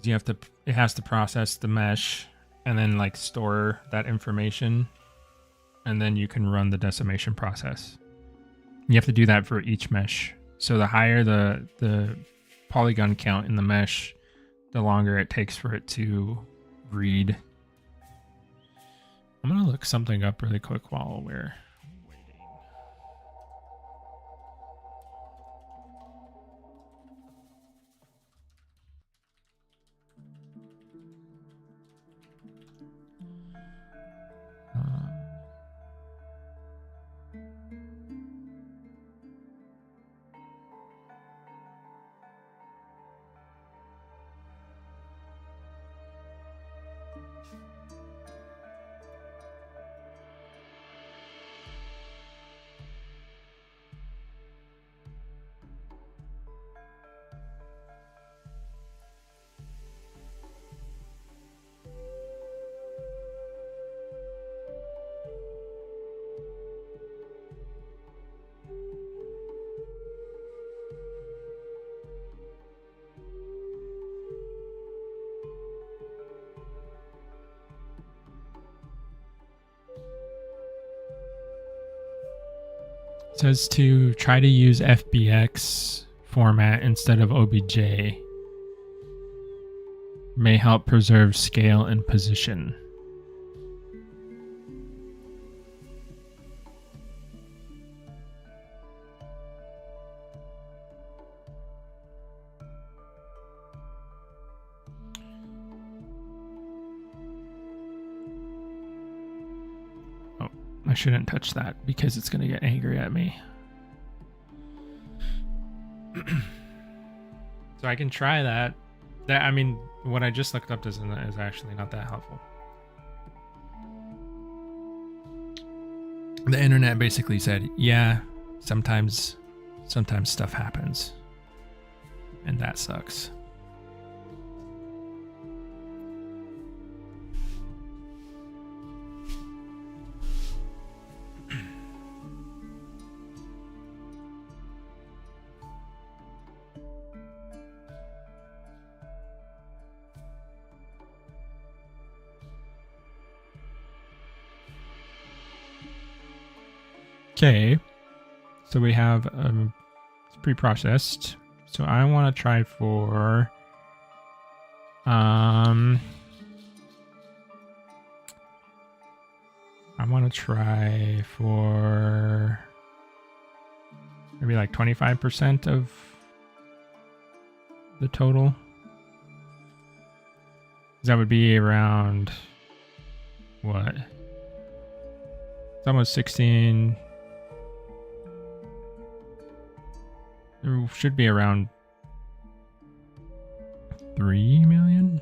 You have to, it has to process the mesh and then like store that information, and then you can run the decimation process. You have to do that for each mesh. So the higher the polygon count in the mesh, the longer it takes for it to read. I'm gonna look something up really quick while we're waiting. It says to try to use FBX format instead of OBJ. May help preserve scale and position. I shouldn't touch that because it's going to get angry at me. So I can try that. I mean, what I just looked up is actually not that helpful. The internet basically said, yeah, sometimes stuff happens. And that sucks. Okay, so we have it's pre-processed. So I want to try for I want to try for maybe like 25% of the total. That would be around what? It's almost 16. There should be around 3 million?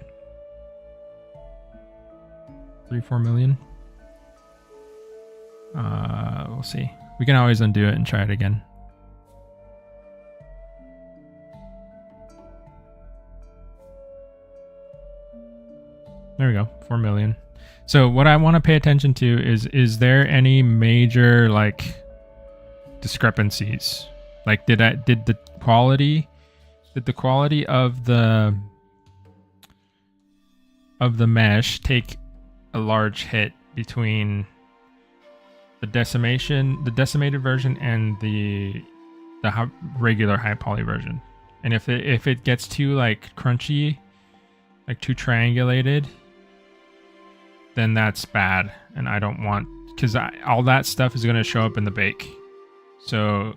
3-4 million? We'll see. We can always undo it and try it again. There we go, 4 million. So what I want to pay attention to is there any major like discrepancies? Like did the quality of the mesh take a large hit between the decimated version and the regular high poly version? And if it gets too like crunchy, like too triangulated, then that's bad, and I don't want, because all that stuff is going to show up in the bake. So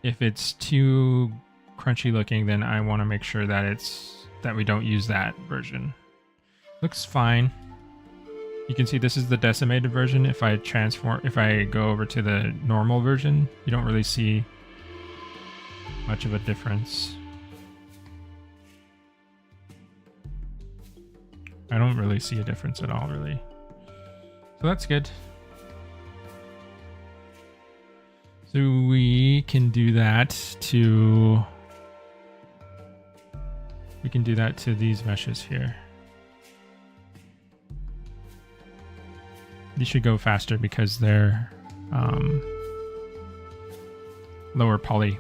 if it's too crunchy looking, then I want to make sure that we don't use that version. Looks fine. You can see this is the decimated version. If I go over to the normal version, you don't really see much of a difference. I don't really see a difference at all, really. So that's good. So we can do that to these meshes here. These should go faster because they're lower poly.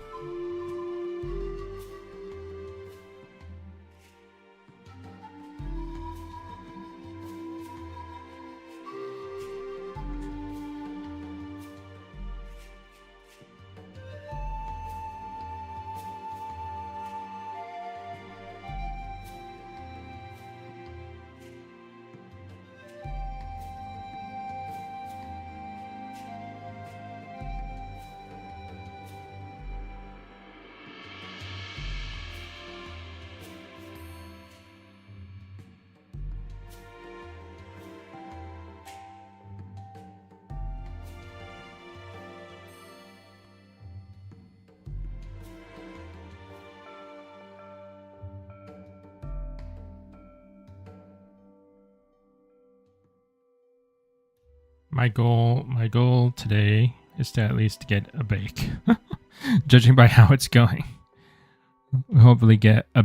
My goal today is to at least get a bake. Judging by how it's going. We'll hopefully get a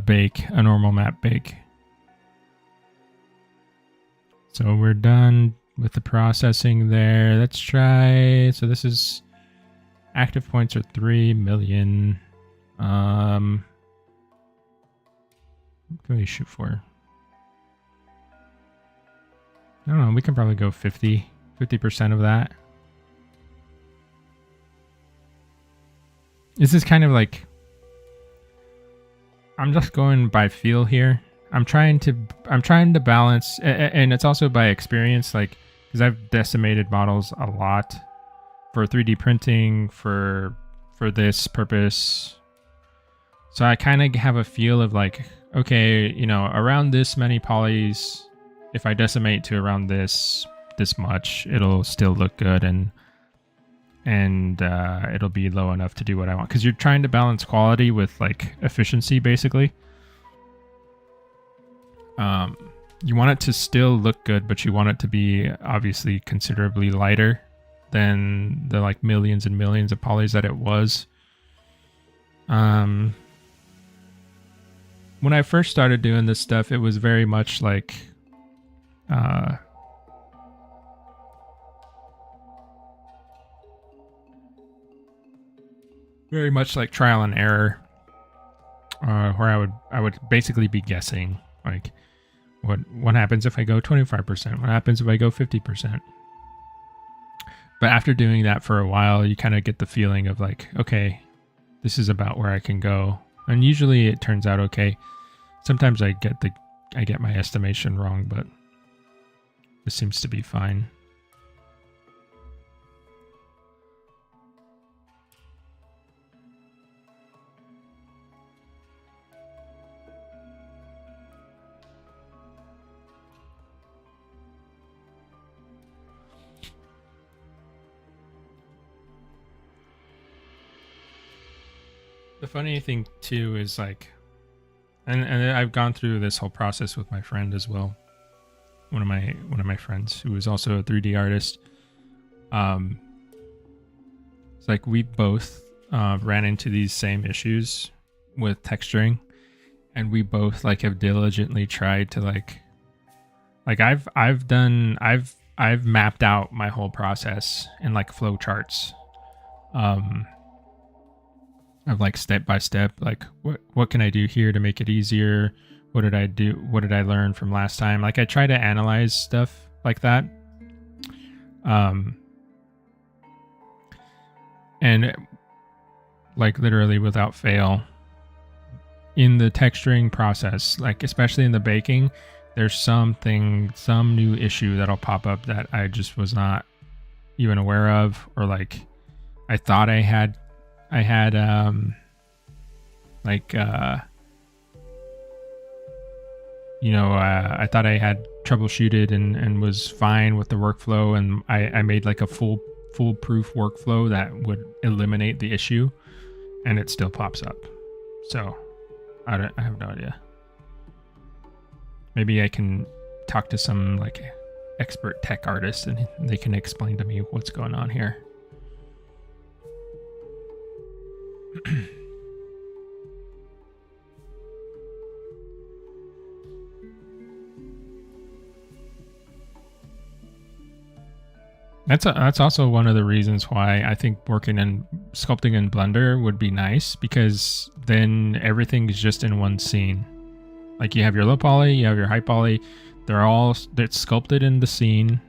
normal map bake. So we're done with the processing there. Let's try, so this is active points are 3 million. What can we shoot for? I don't know, we can probably go 50% of that. This is kind of like, I'm just going by feel here. I'm trying to balance, and it's also by experience, like, because I've decimated models a lot for 3D printing, for this purpose. So I kind of have a feel of like, okay, you know, around this many polys, if I decimate to around this much, it'll still look good, and it'll be low enough to do what I want. Because you're trying to balance quality with like efficiency, basically. You want it to still look good, but you want it to be obviously considerably lighter than the like millions and millions of polys that it was. When I first started doing this stuff, it was very much like trial and error, where I would basically be guessing, like, what happens if I go 25%? What happens if I go 50%? But after doing that for a while, you kind of get the feeling of like, okay, this is about where I can go. And usually it turns out okay. Sometimes I get my estimation wrong, but this seems to be fine. The funny thing too is like, and I've gone through this whole process with my friend as well. One of my friends who is also a 3D artist. It's like we both ran into these same issues with texturing, and we both like have diligently tried to like I've mapped out my whole process in like flow charts, of like step by step, like what can I do here to make it easier? What did I do? What did I learn from last time? Like I try to analyze stuff like that. And like literally without fail in the texturing process, like especially in the baking, there's some new issue that'll pop up that I just was not even aware of, or like I thought I had I thought I had troubleshooted and was fine with the workflow, and I made like a foolproof workflow that would eliminate the issue, and it still pops up. So I have no idea. Maybe I can talk to some like expert tech artist and they can explain to me what's going on here. That's also one of the reasons why I think working in sculpting in Blender would be nice, because then everything's just in one scene. Like you have your low poly, you have your high poly, it's sculpted in the scene.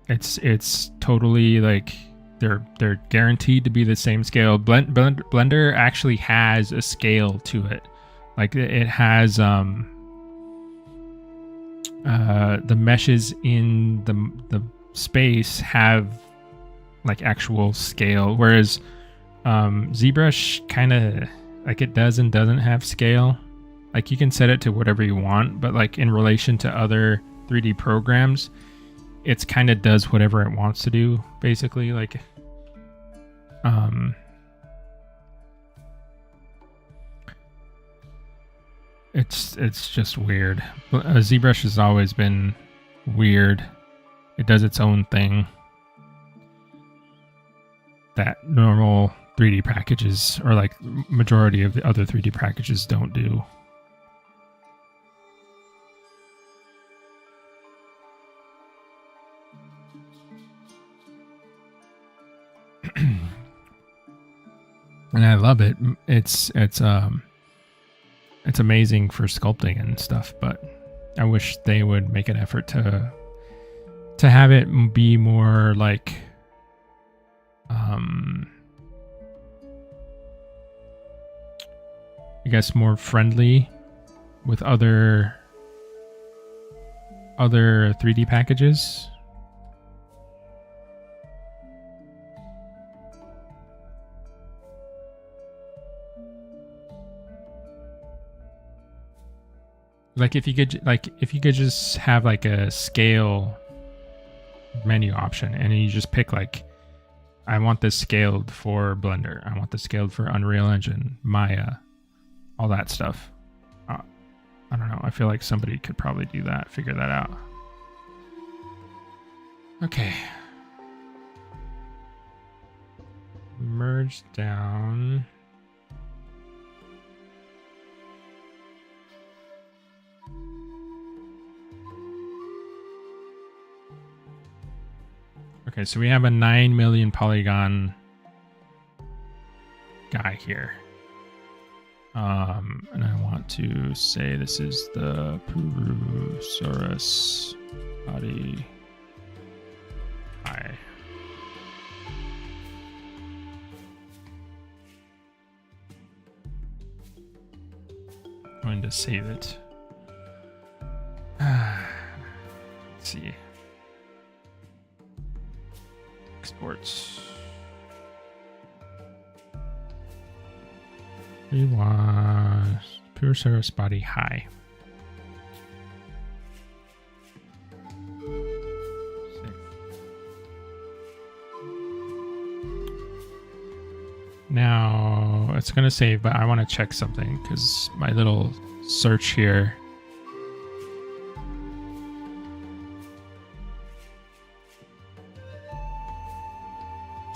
It's totally like they're guaranteed to be the same scale. Blender actually has a scale to it. Like it has the meshes in the space have like actual scale, whereas ZBrush kind of like it does and doesn't have scale. Like you can set it to whatever you want, but like in relation to other 3D programs, it's kind of does whatever it wants to do, basically. Like it's just weird. ZBrush has always been weird. It does its own thing that normal 3D packages, or like majority of the other 3D packages, don't do. And I love it. It's amazing for sculpting and stuff, but I wish they would make an effort to have it be more like I guess more friendly with other 3D packages. Like if you could just have like a scale menu option, and you just pick like, I want this scaled for Blender, I want this scaled for Unreal Engine, Maya, all that stuff. I don't know. I feel like somebody could probably do that, figure that out. Okay. Merge down. Okay, so we have a 9 million polygon guy here. And I want to say this is the Purussaurus body eye. I'm going to save it. Let's see. Exports. We want Purussaurus body high. Now it's going to save, but I want to check something because my little search here.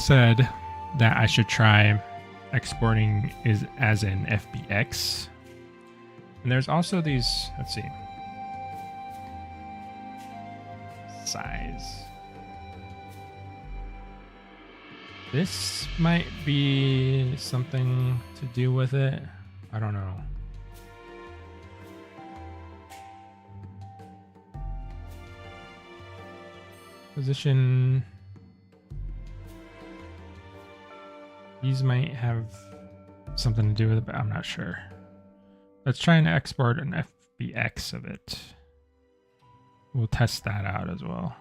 said that I should try exporting is as an FBX. And there's also these, let's see, size. This might be something to do with it. I don't know. Position. These might have something to do with it, but I'm not sure. Let's try and export an FBX of it. We'll test that out as well.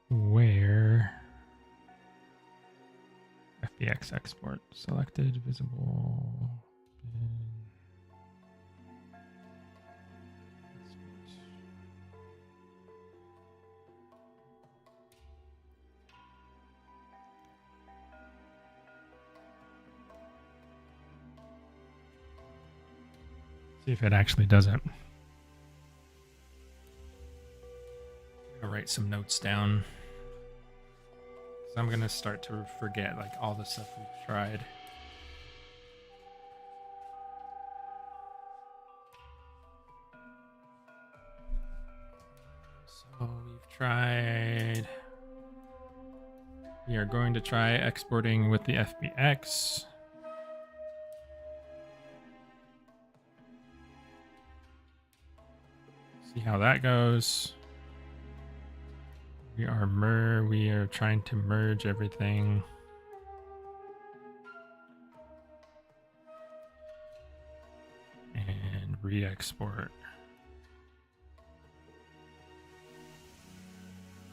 Where? FBX export selected, visible. See if it actually does it. I'll write some notes down. I'm gonna start to forget like all the stuff we've tried. So we've tried. We are going to try exporting with the FBX. See how that goes. We are trying to merge everything. And re-export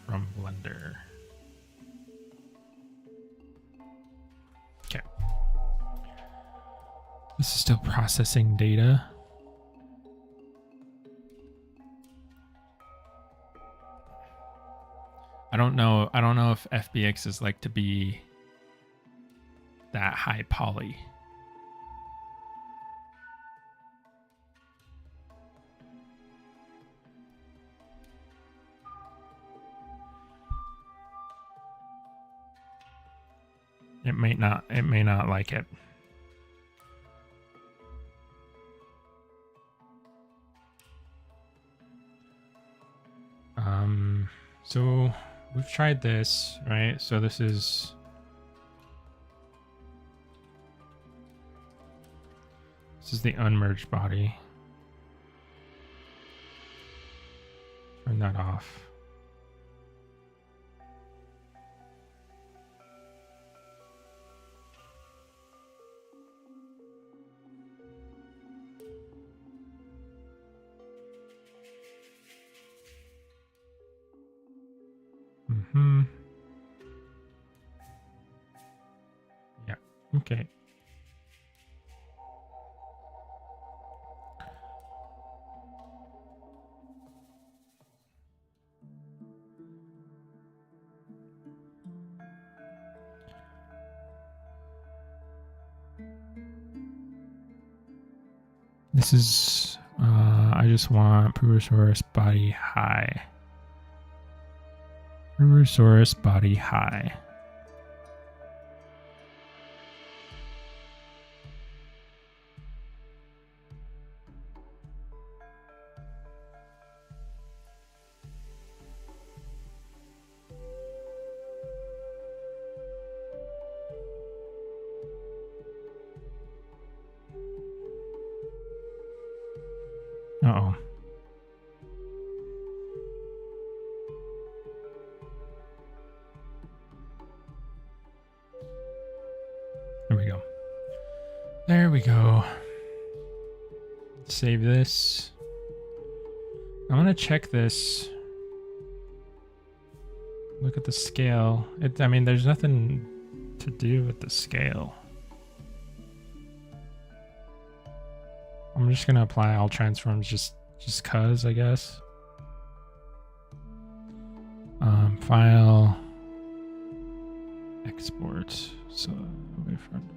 from Blender. Okay. This is still processing data. I don't know if FBX is like to be that high poly. It may not like it. So we've tried this, right? So this is the unmerged body. Turn that off. Yeah, okay. This is, I just want Purussaurus body high. Purussaurus body high. Uh-oh. There we go. There we go. Save this. I'm gonna check this. Look at the scale. I mean, there's nothing to do with the scale. I'm just gonna apply all transforms just cause, I guess. File, export. So away from.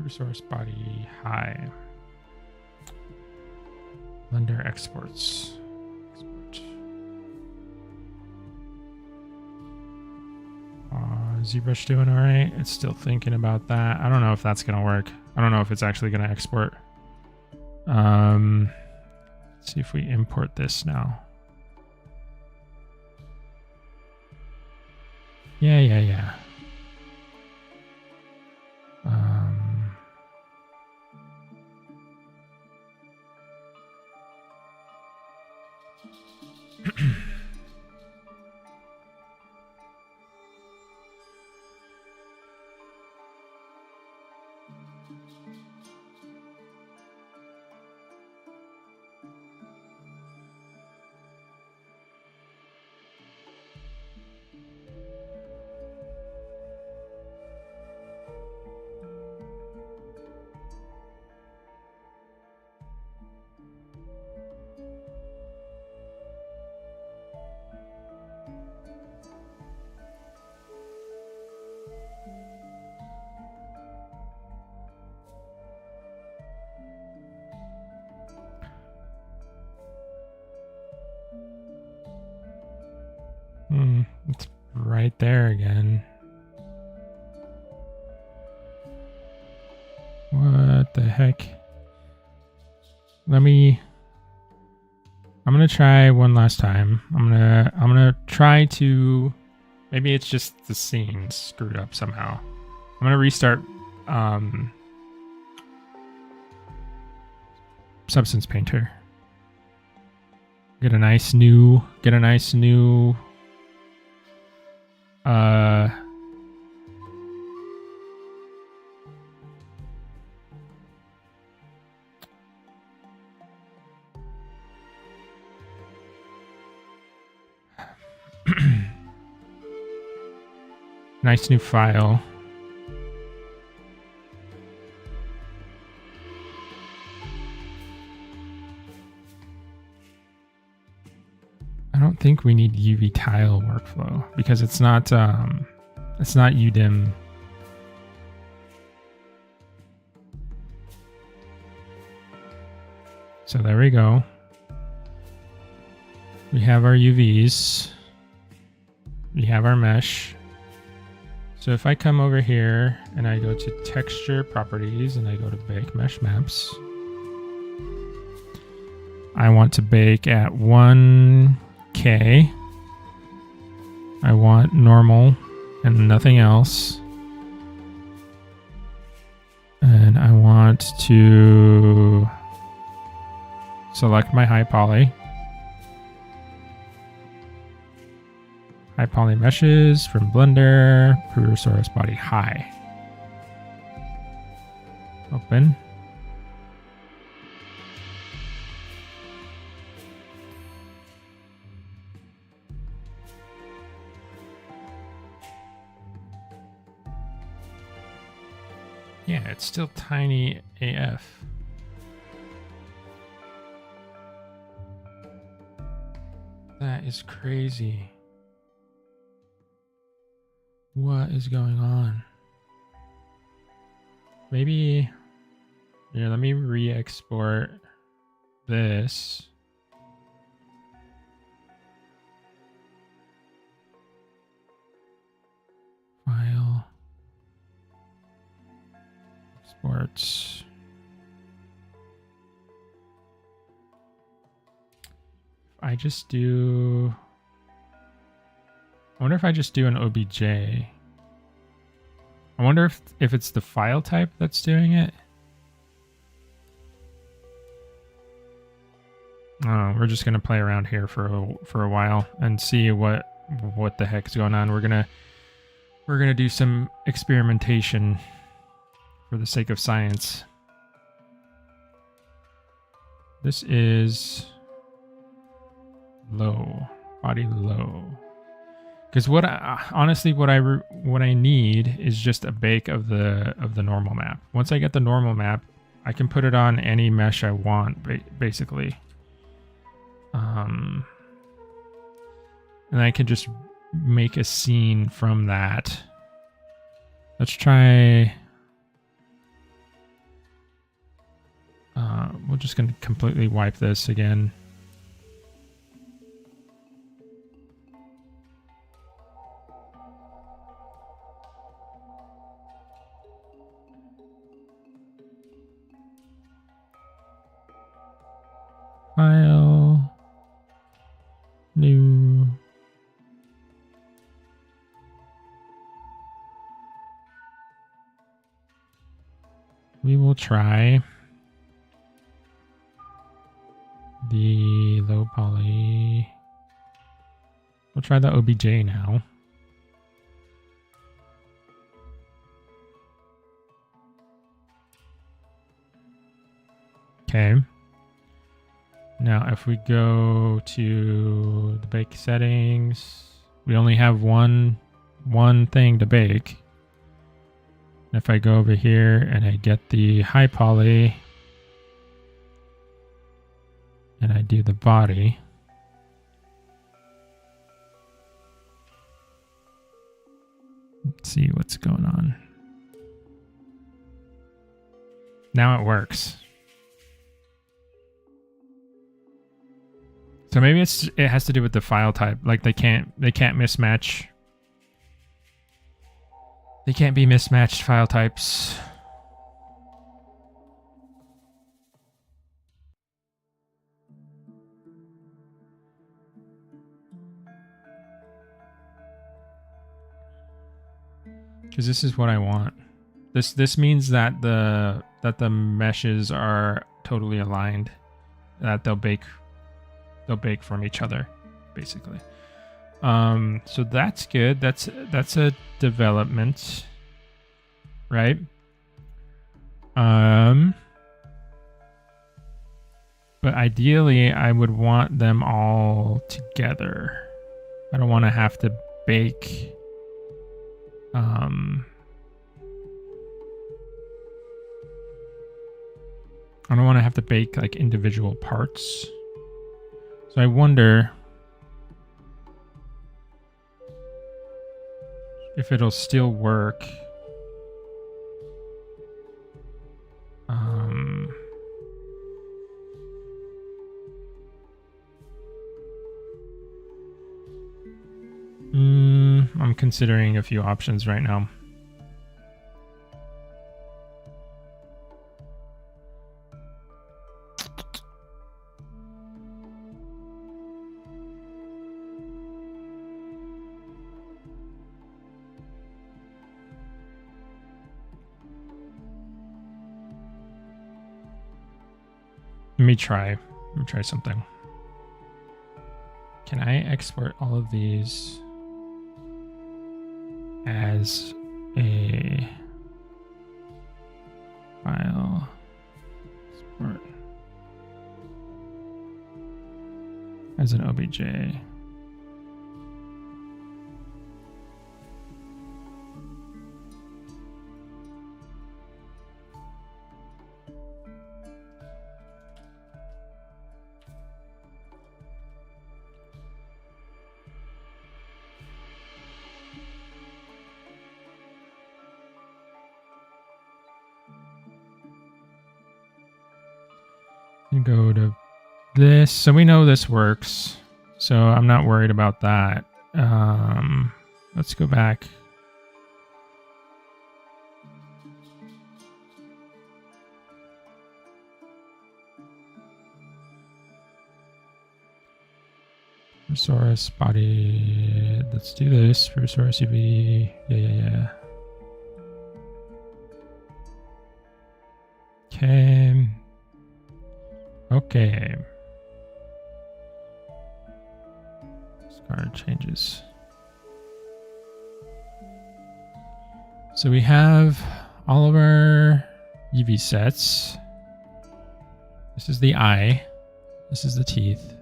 Purussaurus body high. Blender exports. Export. ZBrush doing all right. It's still thinking about that. I don't know if that's gonna work. I don't know if it's actually gonna export. Let's see if we import this now. Yeah. It's right there again. What the heck? I'm gonna try one last time. I'm gonna try to, maybe it's just the scene screwed up somehow. I'm gonna restart Substance Painter. Get a nice new nice new file. I don't think we need UV tile workflow because it's not UDIM. So there we go. We have our UVs. We have our mesh. So if I come over here and I go to texture properties and I go to bake mesh maps, I want to bake at 1K. I want normal and nothing else. And I want to select my high poly. High poly meshes from Blender, Purussaurus body high. Open. Yeah, it's still tiny AF. That is crazy. What is going on? Maybe, yeah, let me re-export this. File. Exports. I just do, I wonder if I just do an OBJ. I wonder if it's the file type that's doing it. Oh, we're just gonna play around here for a while and see what the heck's going on. We're gonna do some experimentation for the sake of science. This is low, body low. Because honestly what I need is just a bake of the normal map. Once I get the normal map, I can put it on any mesh I want, basically. And I can just make a scene from that. Let's try we're just going to completely wipe this again. File, new. We will try the low poly. We'll try the OBJ now. Okay. Now, if we go to the bake settings, we only have one thing to bake. If I go over here and I get the high poly and I do the body, let's see what's going on. Now it works. So maybe it has to do with the file type. Like they can't mismatch. They can't be mismatched file types. Because this is what I want. This means that the meshes are totally aligned. That they'll bake from each other, basically. So that's good. That's a development, right? But ideally I would want them all together. I don't want to have to bake I don't want to have to bake like individual parts. So I wonder if it'll still work. I'm considering a few options right now. Let me try something. Can I export all of these as a file? Export as an OBJ. Go to this. So we know this works. So I'm not worried about that. Let's go back. Purussaurus body. Let's do this. Purussaurus UV. Yeah. Okay. Scar changes. So we have all of our UV sets. This is the eye. This is the teeth.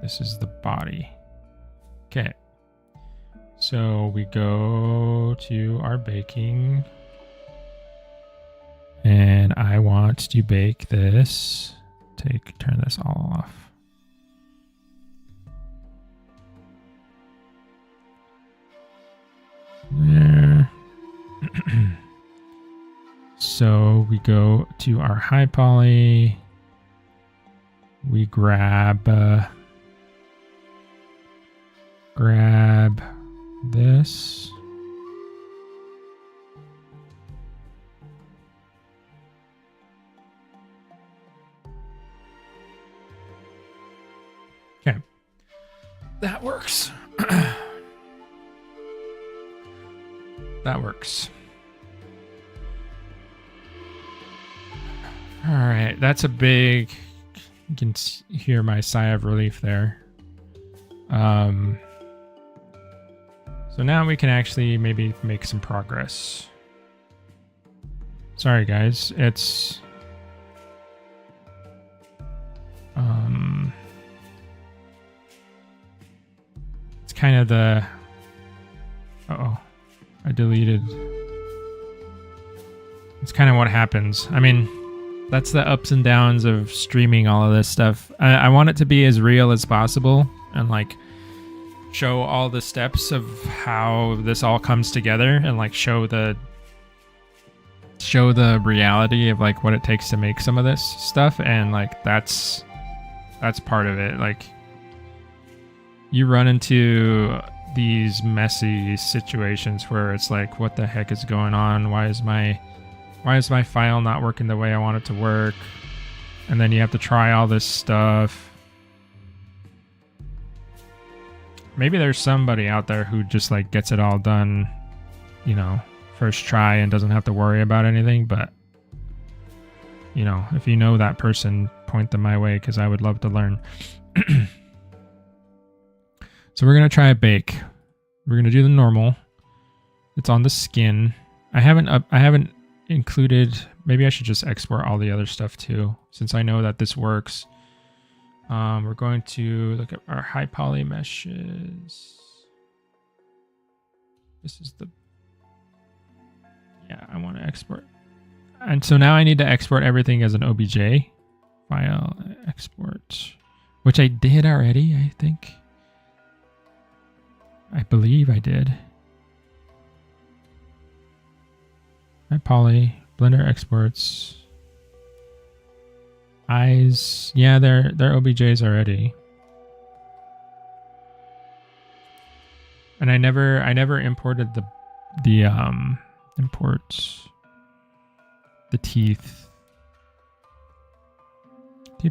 This is the body. Okay. So we go to our baking. And I want to bake this. Turn this all off. There. So we go to our high poly we grab this. Okay. That works. That works. All right, that's a big, you can hear my sigh of relief there. So now we can actually maybe make some progress. Sorry guys, it's kind of the, uh-oh, I deleted. It's kind of what happens. I mean, that's the ups and downs of streaming all of this stuff. I want it to be as real as possible and like show all the steps of how this all comes together and like show the reality of like what it takes to make some of this stuff, and like that's part of it. Like you run into these messy situations where it's like, what the heck is going on? Why is my file not working the way I want it to work? And then you have to try all this stuff. Maybe there's somebody out there who just like gets it all done, you know, first try and doesn't have to worry about anything. But, you know, if you know that person, point them my way because I would love to learn. So we're going to try a bake. We're going to do the normal. It's on the skin. I haven't included, maybe I should just export all the other stuff too, since I know that this works. We're going to look at our high poly meshes. This is the, yeah, I want to export. And so now I need to export everything as an OBJ file export, which I did already, I think. I believe I did. High poly, Blender exports. Eyes, yeah, they're OBJs already. And I never imported the imports, the teeth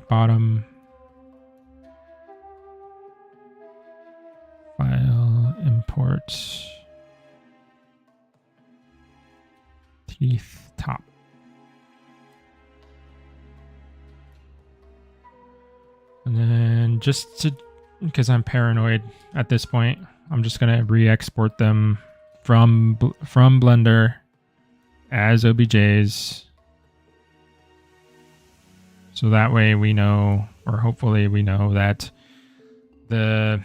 bottom, file import, teeth top. And then just to, because I'm paranoid at this point, I'm just going to re-export them from Blender as OBJs. So that way we know, or hopefully we know, that the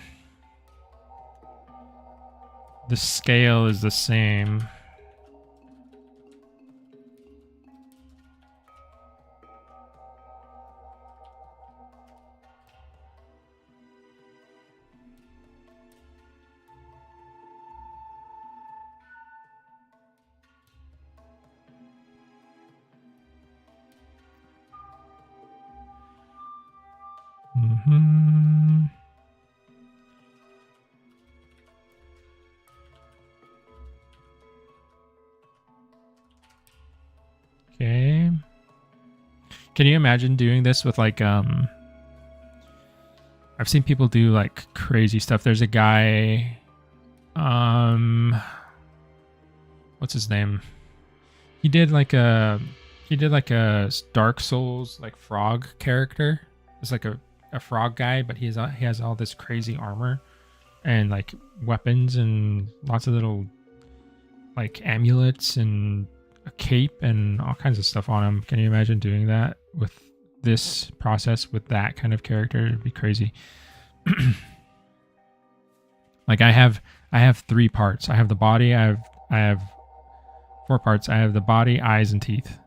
scale is the same. Okay. Can you imagine doing this with like I've seen people do like crazy stuff. There's a guy, what's his name? He did like a Dark Souls like frog character. It's like a frog guy, but he has all this crazy armor and like weapons and lots of little like amulets and a cape and all kinds of stuff on him. Can you imagine doing that with this process with that kind of character? It'd be crazy. Like I have 3 parts. I have the body. I have 4 parts. I have the body, eyes, and teeth,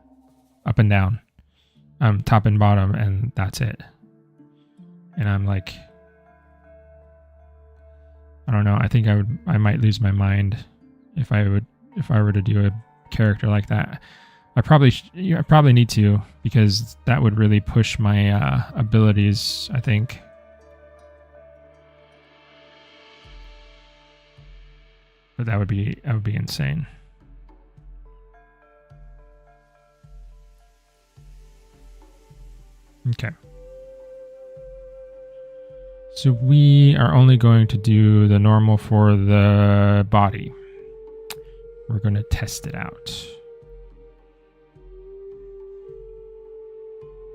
up and down, top and bottom, and that's it. And I'm like, I don't know. I think I might lose my mind if I were to do a character like that. I probably need to, because that would really push my abilities, I think. But that would be insane. Okay. So we are only going to do the normal for the body. We're going to test it out.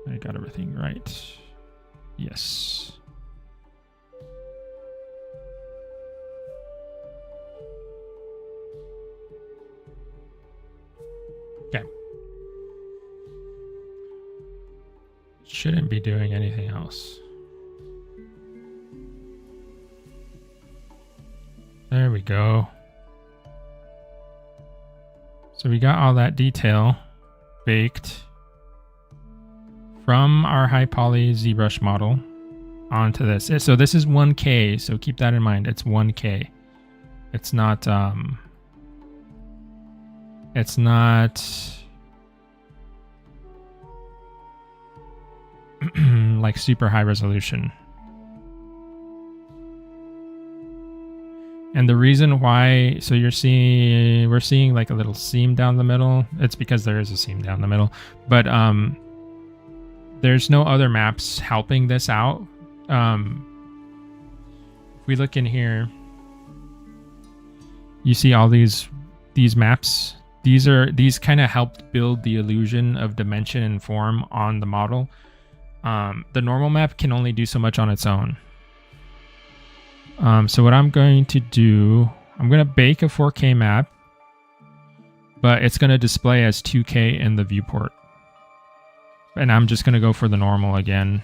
I got everything right. Yes. Okay. Shouldn't be doing anything else. There we go. So we got all that detail baked from our high poly ZBrush model onto this. So this is 1K, so keep that in mind. It's 1K. It's not like super high resolution. And the reason why, so we're seeing like a little seam down the middle. It's because there is a seam down the middle, but there's no other maps helping this out. If we look in here, you see all these maps. These kind of helped build the illusion of dimension and form on the model. The normal map can only do so much on its own. So what I'm going to do, I'm going to bake a 4K map, but it's going to display as 2K in the viewport. And I'm just going to go for the normal again,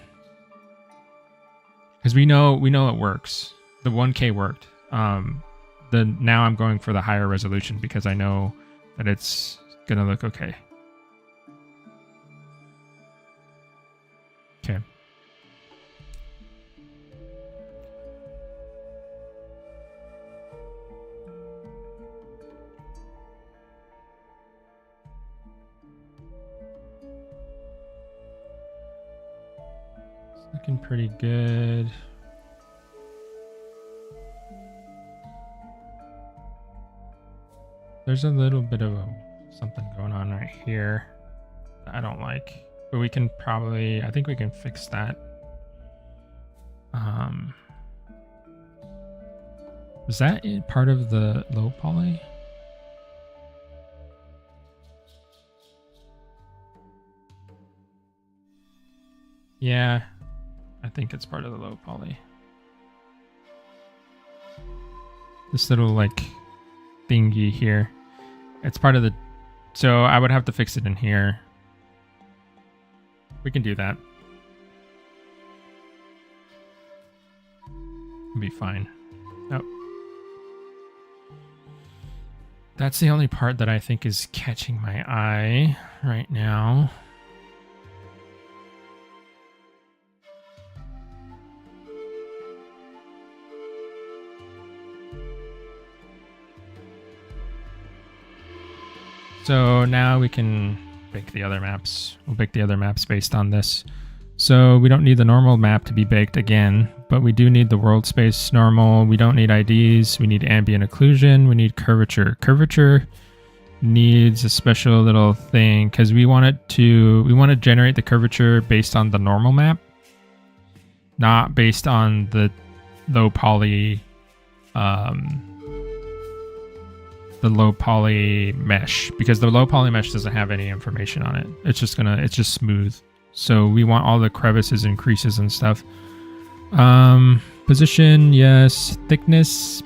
because we know it works. The 1K worked. Now I'm going for the higher resolution because I know that it's going to look okay. Okay. Looking pretty good. There's a little bit of something going on right here that I don't like, but we can probably, I think we can fix that. Was that part of the low poly? Yeah, I think it's part of the low poly. This little like thingy here. It's part of the, so I would have to fix it in here. We can do that. It'll be fine. Oh. That's the only part that I think is catching my eye right now. So now we can bake the other maps. We'll bake the other maps based on this. So we don't need the normal map to be baked again, but we do need the world space normal. We don't need IDs. We need ambient occlusion. We need curvature. Curvature needs a special little thing because we want to generate the curvature based on the normal map, not based on the low poly mesh, because the low poly mesh doesn't have any information on it. It's just smooth. So we want all the crevices and creases and stuff. Position, yes. Thickness,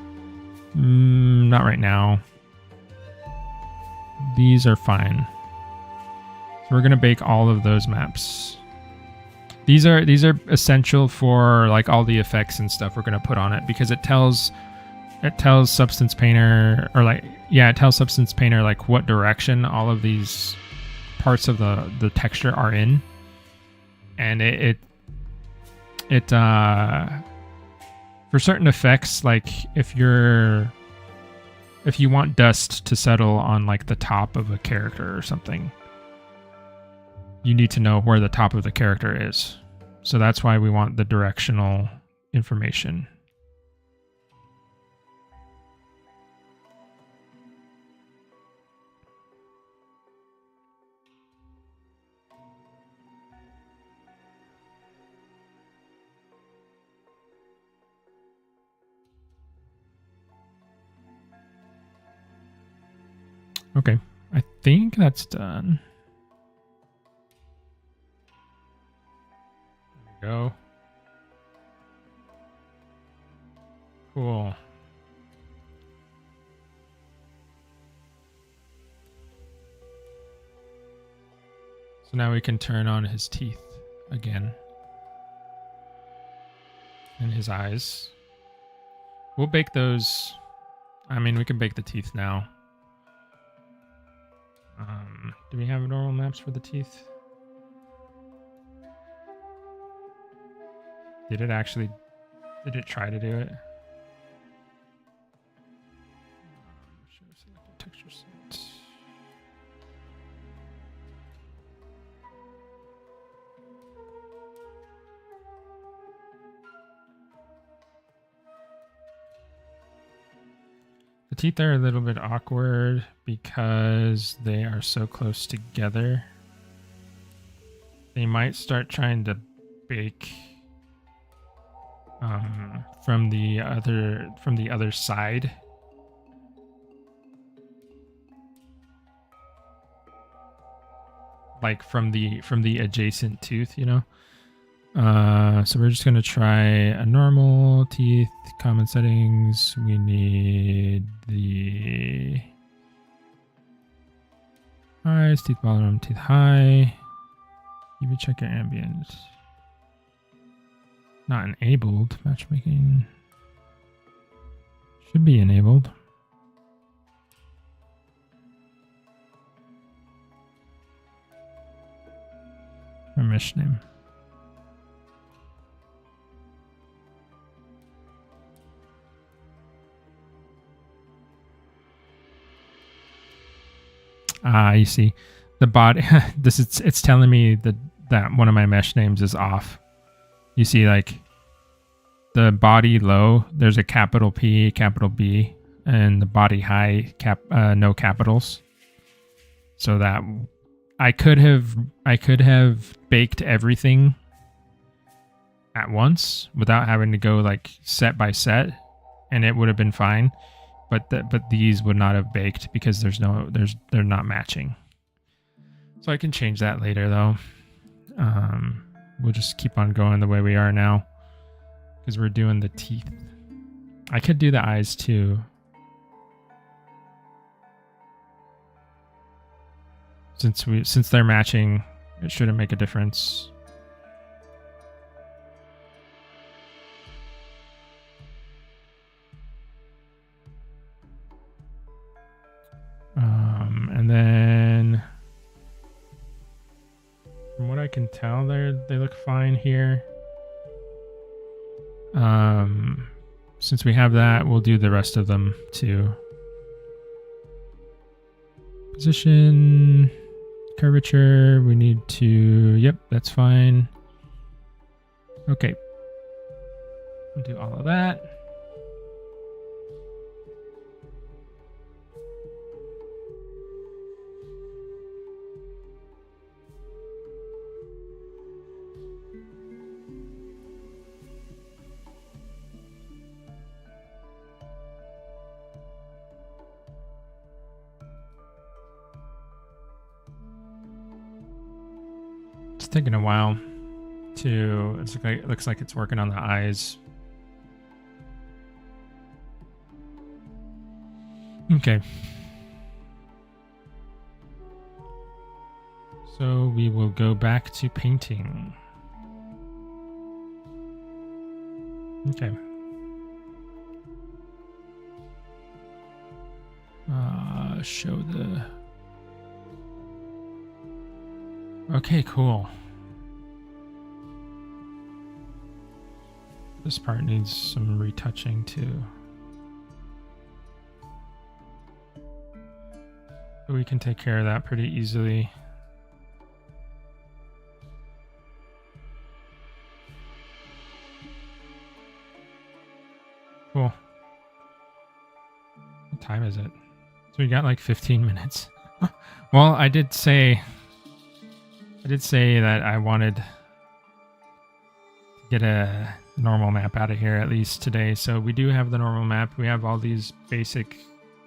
not right now. These are fine. So we're gonna bake all of those maps. These are essential for like all the effects and stuff we're gonna put on it, because it tells Substance Painter, or like, yeah, it tells Substance Painter like what direction all of these parts of the texture are in. And it for certain effects, like if you want dust to settle on like the top of a character or something, you need to know where the top of the character is. So that's why we want the directional information. Okay, I think that's done. There we go. Cool. So now we can turn on his teeth again. And his eyes. We'll bake those. I mean, we can bake the teeth now. Do we have normal maps for the teeth? Did it try to do it? Show selected texture set. The teeth are a little bit awkward because they are so close together. They might start trying to bake from the other side. Like from the adjacent tooth, you know? So we're just gonna try a normal teeth, common settings. We need the eyes, teeth volume, teeth high. You check your ambient. Not enabled. Matchmaking should be enabled. Our mesh name. You see the body. It's telling me that one of my mesh names is off. You see, like the body low, there's a capital P, capital B, and the body high, no capitals. So that I could have baked everything at once without having to go like set by set, and it would have been fine. But these would not have baked because they're not matching. So I can change that later though. We'll just keep on going the way we are now because we're doing the teeth. I could do the eyes too. Since they're matching, it shouldn't make a difference. And then from what I can tell, they look fine here. Since we have that, we'll do the rest of them too. Position, curvature, we need to, yep, that's fine. Okay. We'll do all of that. It's taking a while to, it looks like it's working on the eyes. Okay. So we will go back to painting. Okay. Show the... Okay, cool. This part needs some retouching too. But we can take care of that pretty easily. is it? So we got like 15 minutes. Well, I did say that I wanted to get a normal map out of here at least today. So we do have the normal map. We have all these basic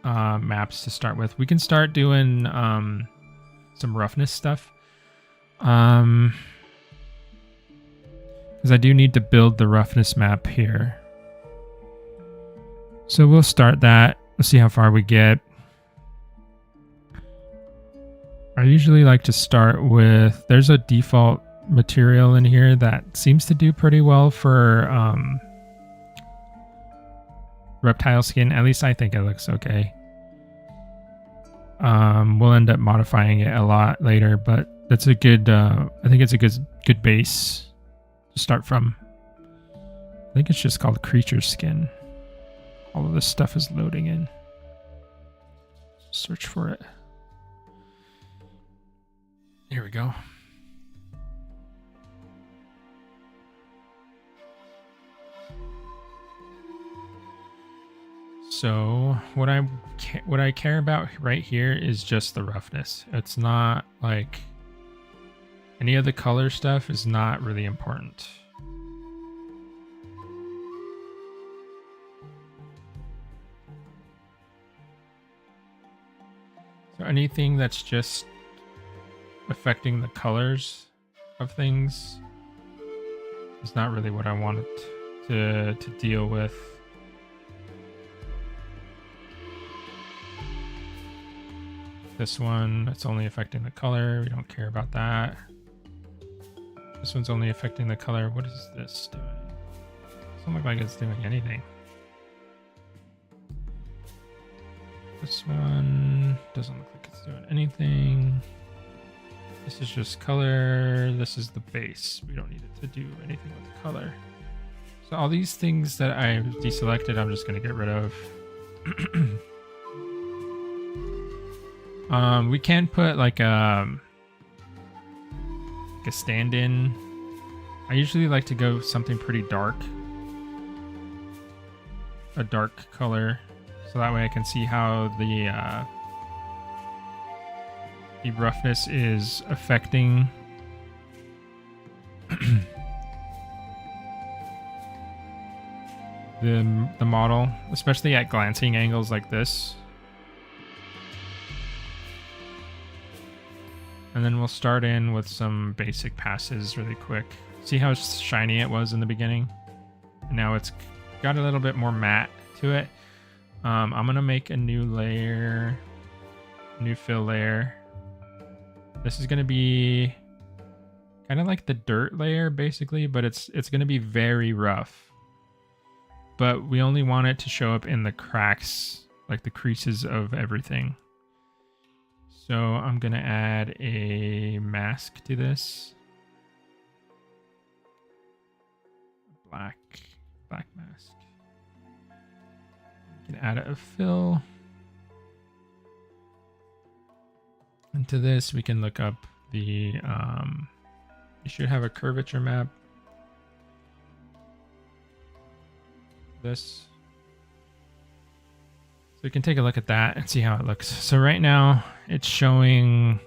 maps to start with. We can start doing some roughness stuff. Because I do need to build the roughness map here. So we'll start that. Let's see how far we get. I usually like to start with, there's a default material in here that seems to do pretty well for reptile skin. At least I think it looks okay. We'll end up modifying it a lot later, but that's a good, I think it's a good base to start from. I think it's just called creature skin. All of this stuff is loading in. Search for it. Here we go. So what I care about right here is just the roughness. It's not like any of the color stuff is not really important. So anything that's just affecting the colors of things is not really what I wanted to deal with. This one, it's only affecting the color. We don't care about that. This one's only affecting the color. What is this doing? It doesn't look like it's doing anything. This one doesn't look like it's doing anything. This is just color. This is the base. We don't need it to do anything with the color. So all these things that I deselected, I'm just going to get rid of. We can put like a stand-in. I usually like to go something pretty dark. A dark color. So that way I can see how the roughness is affecting the model, especially at glancing angles like this. And then we'll start in with some basic passes really quick. See how shiny it was in the beginning? And now it's got a little bit more matte to it. I'm going to make a new layer, new fill layer. This is going to be kind of like the dirt layer basically, but it's going to be very rough. But we only want it to show up in the cracks, like the creases of everything. So I'm going to add a mask to this. Black mask. You can add a fill. Into this, we can look up the, you should have a curvature map. This. So we can take a look at that and see how it looks. So right now it's showing,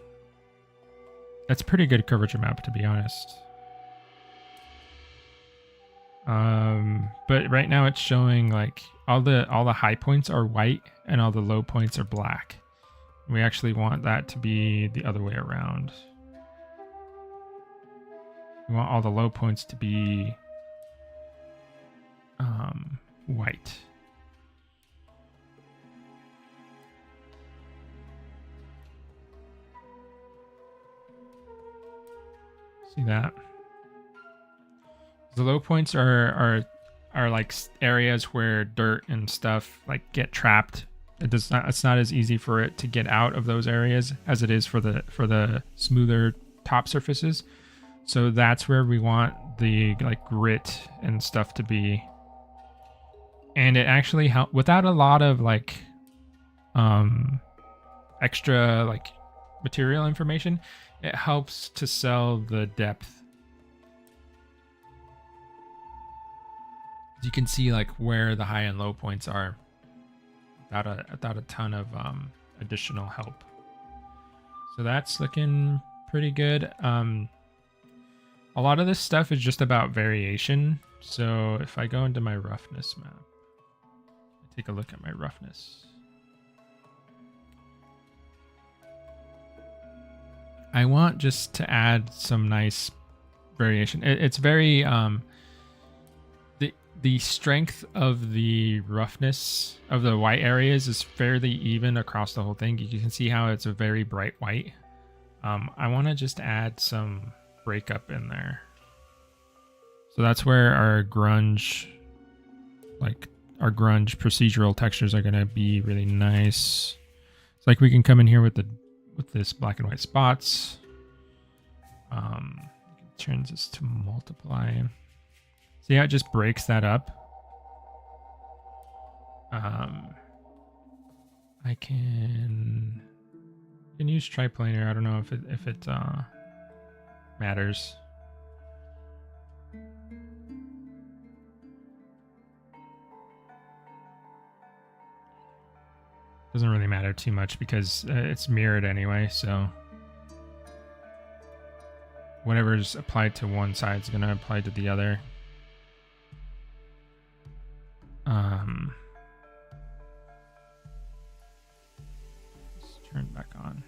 that's a pretty good curvature map to be honest. But right now it's showing like all the high points are white and all the low points are black. We actually want that to be the other way around. We want all the low points to be white. See that? The low points are like areas where dirt and stuff like get trapped. It's not as easy for it to get out of those areas as it is for the smoother top surfaces. So that's where we want the like grit and stuff to be. And it actually helps without a lot of like extra like material information. It helps to sell the depth. You can see like where the high and low points are. without a ton of additional help. So that's looking pretty good. A lot of this stuff is just about variation. So if I go into my roughness map, I take a look at my roughness. I want just to add some nice variation. It's very the strength of the roughness of the white areas is fairly even across the whole thing. You can see how it's a very bright white. I want to just add some breakup in there. So that's where our grunge procedural textures are going to be really nice. It's like we can come in here with this black and white spots. Turns this to multiply. See how it just breaks that up? I can use triplanar. I don't know if it matters. Doesn't really matter too much because it's mirrored anyway, so whatever's applied to one side is going to apply to the other. Let's turn it back on.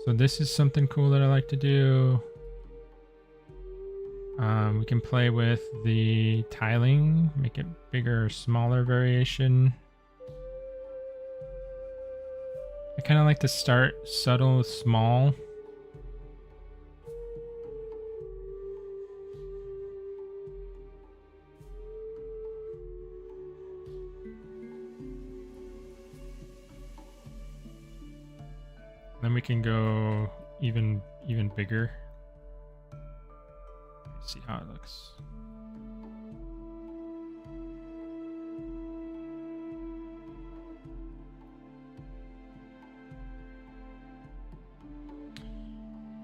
So this is something cool that I like to do. We can play with the tiling, make it bigger or smaller variation. I kind of like to start subtle with small. Then we can go even bigger. Let's see how it looks.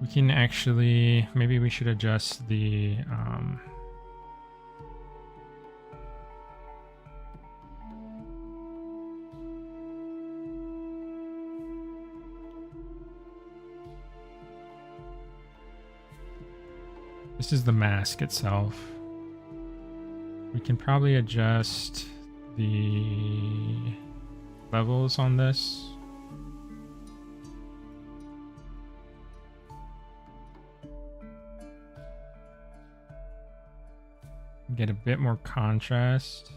We can actually, maybe we should adjust the this is the mask itself. We can probably adjust the levels on this. Get a bit more contrast.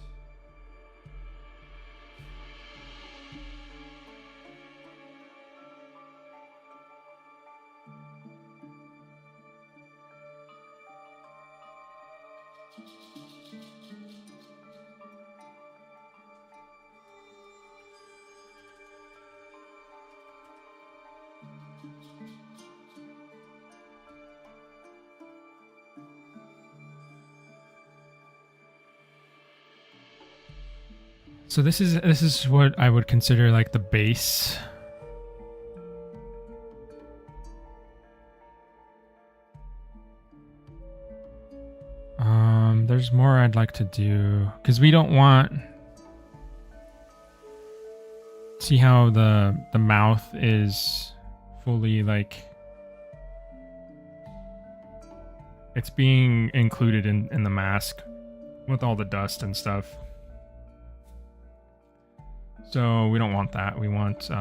So this is what I would consider like the base. There's more I'd like to do because we don't want. See how the mouth is fully like it's being included in the mask with all the dust and stuff. So we don't want that. We want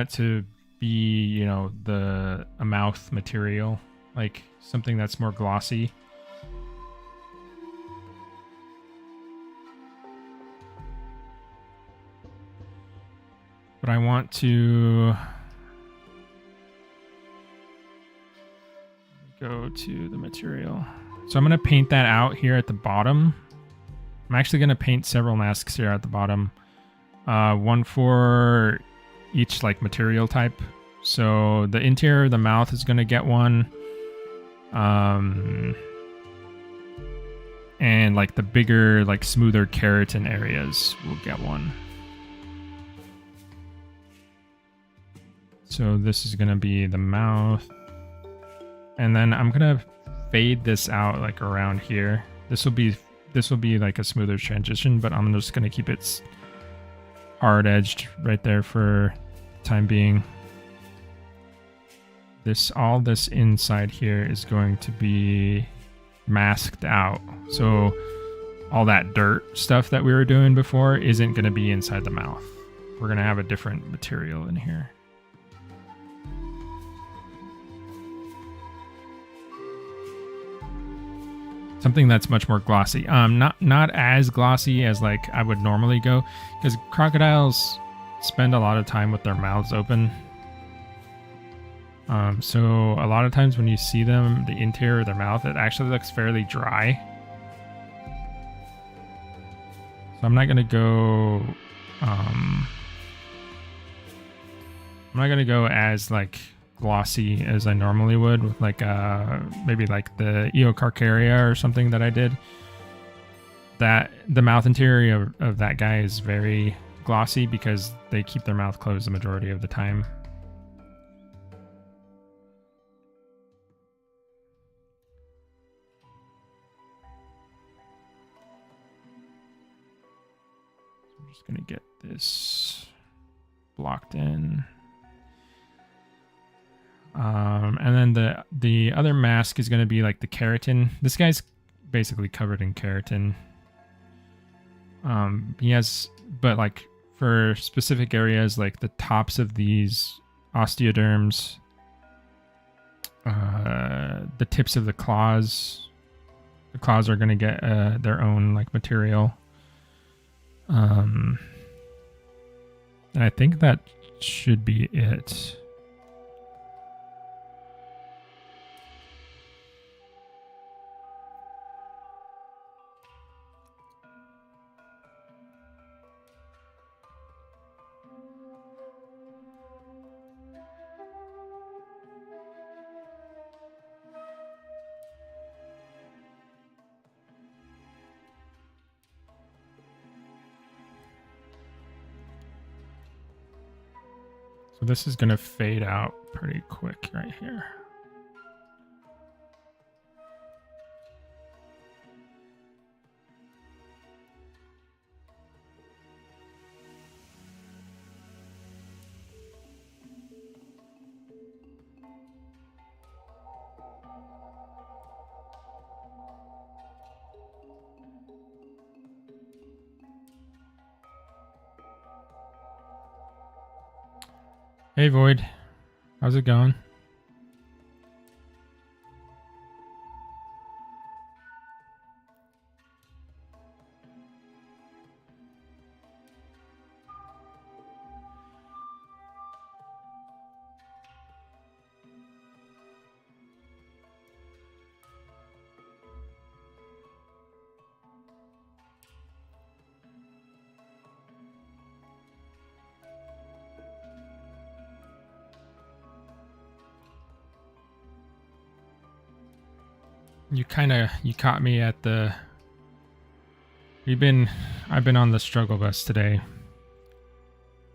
it to be, you know, a mouth material, like something that's more glossy. But I want to go to the material. So I'm going to paint that out here at the bottom. I'm actually going to paint several masks here at the bottom. One for each like material type. So the interior of the mouth is going to get one. And like the bigger, like smoother keratin areas will get one. So this is gonna be the mouth. And then I'm gonna fade this out like around here. This will be like a smoother transition, but I'm just gonna keep it hard edged right there for time being. All this inside here is going to be masked out. So all that dirt stuff that we were doing before isn't gonna be inside the mouth. We're gonna have a different material in here. Something that's much more glossy. Not as glossy as like I would normally go, because crocodiles spend a lot of time with their mouths open. So a lot of times when you see them, the interior of their mouth, it actually looks fairly dry. So I'm not gonna go. I'm not gonna go as like glossy as I normally would with like maybe like the Eocarcharia or something that I did. That the mouth interior of that guy is very glossy because they keep their mouth closed the majority of the time. I'm just gonna get this blocked in. And then the other mask is going to be like the keratin. This guy's basically covered in keratin. He has, but like for specific areas, like the tops of these osteoderms, the tips of the claws are going to get their own like material. And I think that should be it. So this is going to fade out pretty quick right here. Hey Void, how's it going? You caught me at the. I've been on the struggle bus today.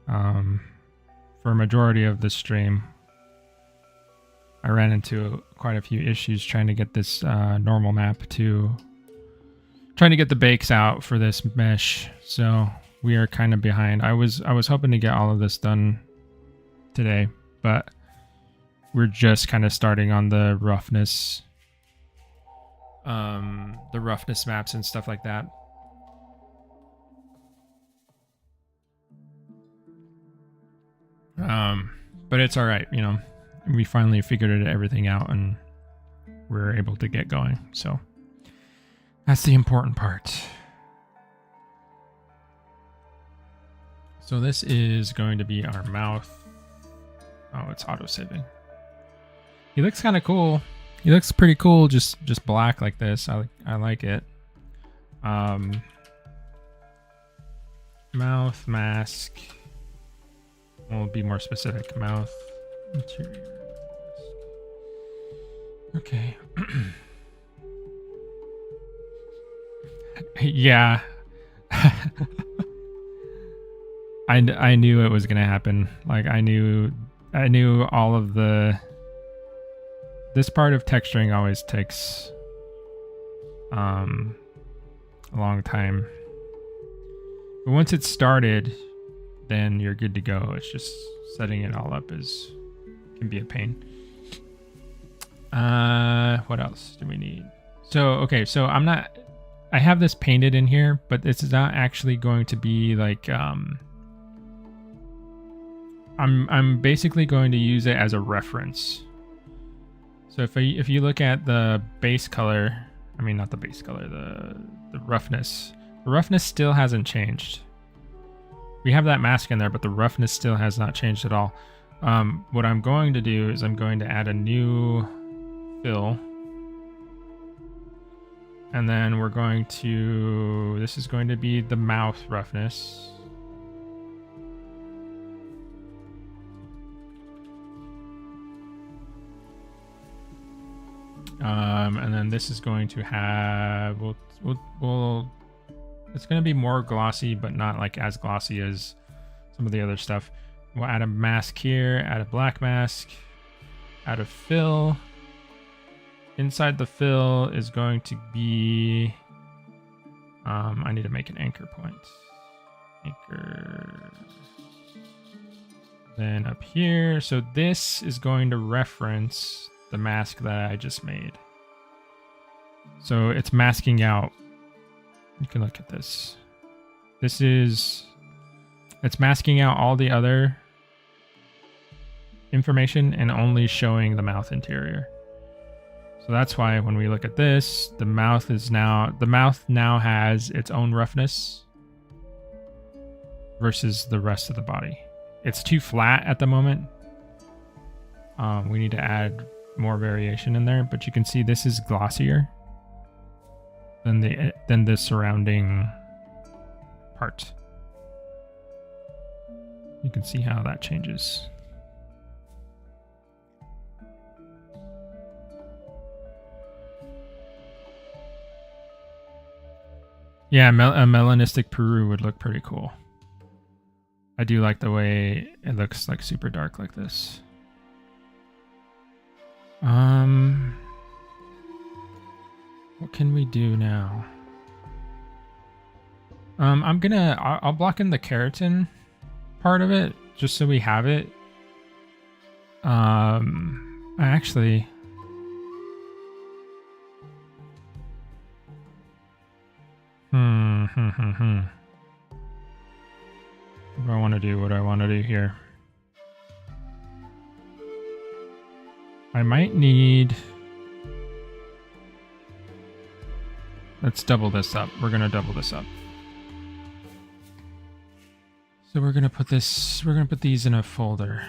For a majority of the stream, I ran into quite a few issues trying to get this normal map trying to get the bakes out for this mesh. So we are kind of behind. I was hoping to get all of this done today, but we're just kind of starting on the roughness. The roughness maps and stuff like that. But it's all right, you know. We finally figured everything out and we're able to get going. So that's the important part. So this is going to be our mouth. Oh, it's auto-saving. He looks kind of cool. He looks pretty cool, just black like this. I like it. Mouth mask. We'll be more specific. Mouth interior. Okay. Yeah. I knew it was gonna happen. Like I knew I knew all of this part of texturing always takes a long time. But once it's started, then you're good to go. It's just setting it all up can be a pain. What else do we need? So, okay, so I have this painted in here, but it's not actually going to be like, I'm basically going to use it as a reference. So if you look at the base color, I mean, not the base color, the roughness. The roughness still hasn't changed. We have that mask in there, but the roughness still has not changed at all. What I'm going to do is I'm going to add a new fill. And then we're going to, this is going to be the mouth roughness. And then this is going to have, it's going to be more glossy, but not like as glossy as some of the other stuff. We'll add a mask here, add a black mask, add a fill. Inside the fill is going to be, I need to make an anchor point. Anchor. Then up here, so this is going to reference the mask that I just made. So it's masking out. You can look at this. It's masking out all the other information and only showing the mouth interior. So that's why when we look at this, the mouth now has its own roughness versus the rest of the body. It's too flat at the moment. We need to add more variation in there, but you can see this is glossier than the surrounding part. You can see how that changes. Yeah, a melanistic Peru would look pretty cool. I do like the way it looks like super dark like this. What can we do now? I'll block in the keratin part of it just so we have it. Actually, What do I want to do here? I might need... Let's double this up. We're going to double this up. So we're going to put these in a folder.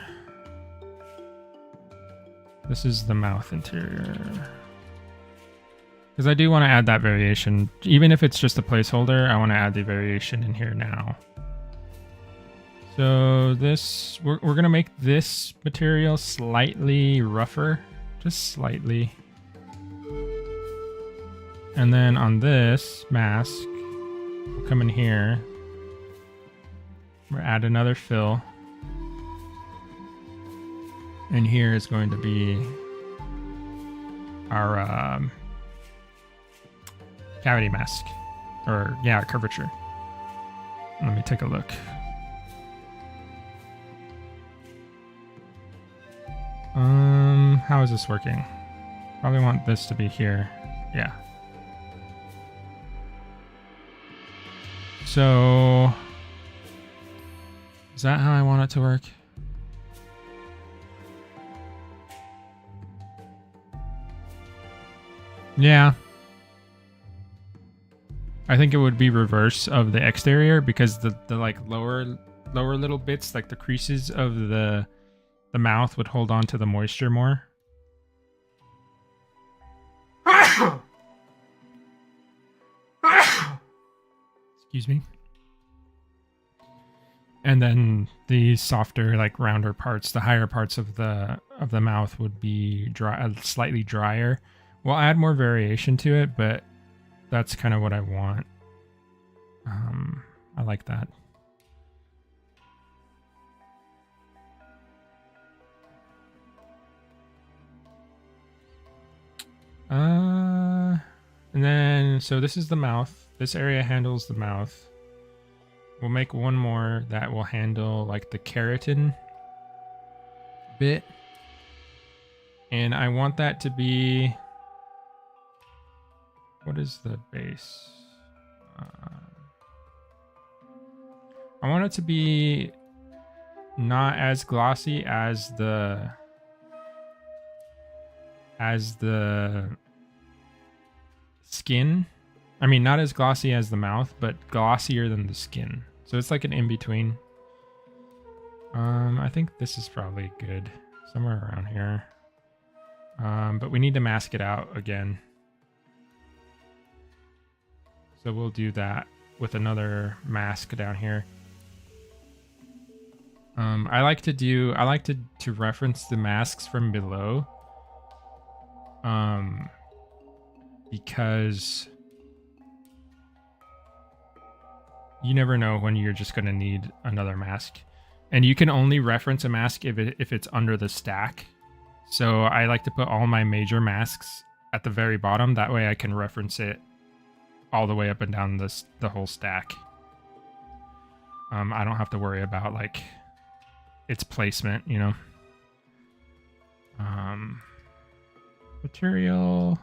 This is the mouth interior. Because I do want to add that variation. Even if it's just a placeholder, I want to add the variation in here now. So this, we're going to make this material slightly rougher. Just slightly. And then on this mask, we'll come in here. We'll add another fill. And here is going to be our cavity mask. Or, yeah, curvature. Let me take a look. How is this working? Probably want this to be here. Yeah. So, is that how I want it to work? Yeah. I think it would be reverse of the exterior because the like lower little bits, like the creases of the mouth would hold on to the moisture more. Excuse me. And then the softer, like rounder parts, the higher parts of the mouth would be dry, slightly drier. We'll add more variation to it, but that's kind of what I want. I like that. And then, so this is the mouth. This area handles the mouth. We'll make one more that will handle like the keratin bit. And I want that to be, what is the base? I want it to be not as glossy as the skin. I mean, not as glossy as the mouth, but glossier than the skin. So it's like an in-between. I think this is probably good. Somewhere around here. But we need to mask it out again. So we'll do that with another mask down here. I like to reference the masks from below. Because you never know when you're just going to need another mask. And you can only reference a mask if it's under the stack. So I like to put all my major masks at the very bottom. That way I can reference it all the way up and down the whole stack. I don't have to worry about like its placement, you know. Material.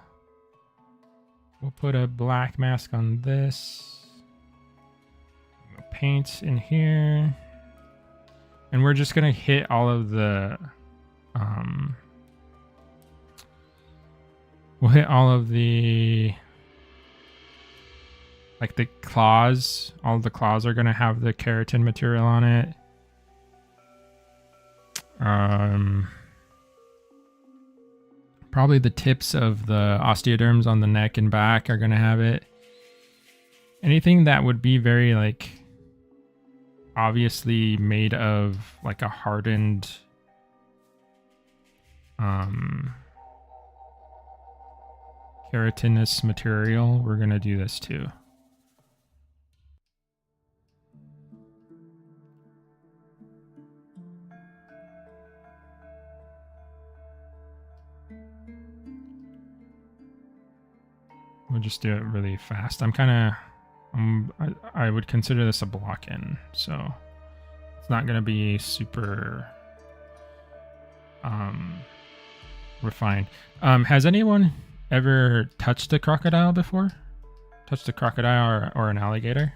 We'll put a black mask on this. We'll paint in here. And we're just gonna hit all of the we'll hit all of the like the claws. All of the claws are gonna have the keratin material on it. Probably the tips of the osteoderms on the neck and back are gonna have it. Anything that would be very like obviously made of like a hardened keratinous material, we're gonna do this too. We'll just do it really fast. I would consider this a block in, so it's not going to be super refined. Has anyone ever touched a crocodile before? Touched a crocodile or an alligator?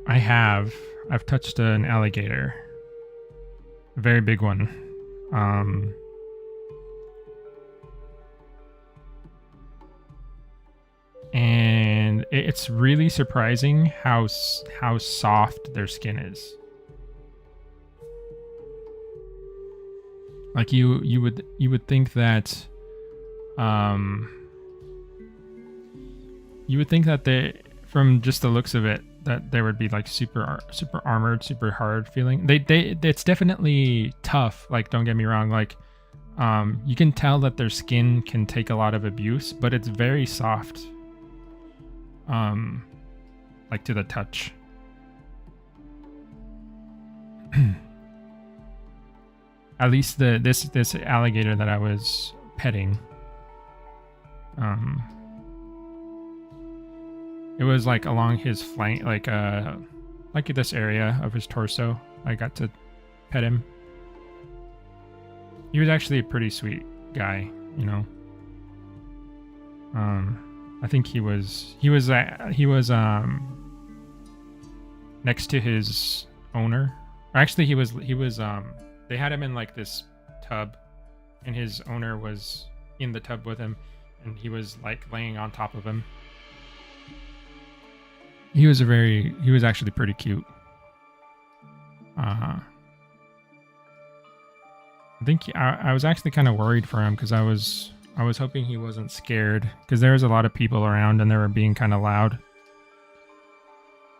I have. I've touched an alligator. A very big one. And it's really surprising how soft their skin is. Like you would think that they, from just the looks of it, that they would be like super armored, super hard feeling. It's definitely tough. Like, don't get me wrong. Like, you can tell that their skin can take a lot of abuse, but it's very soft. Like to the touch. At least this alligator that I was petting. It was like along his flank, like this area of his torso. I got to pet him. He was actually a pretty sweet guy, you know. I think he was next to his owner. Or actually he was they had him in like this tub, and his owner was in the tub with him, and he was like laying on top of him. He was actually pretty cute. I think I was actually kind of worried for him because I was hoping he wasn't scared, because there was a lot of people around and they were being kind of loud.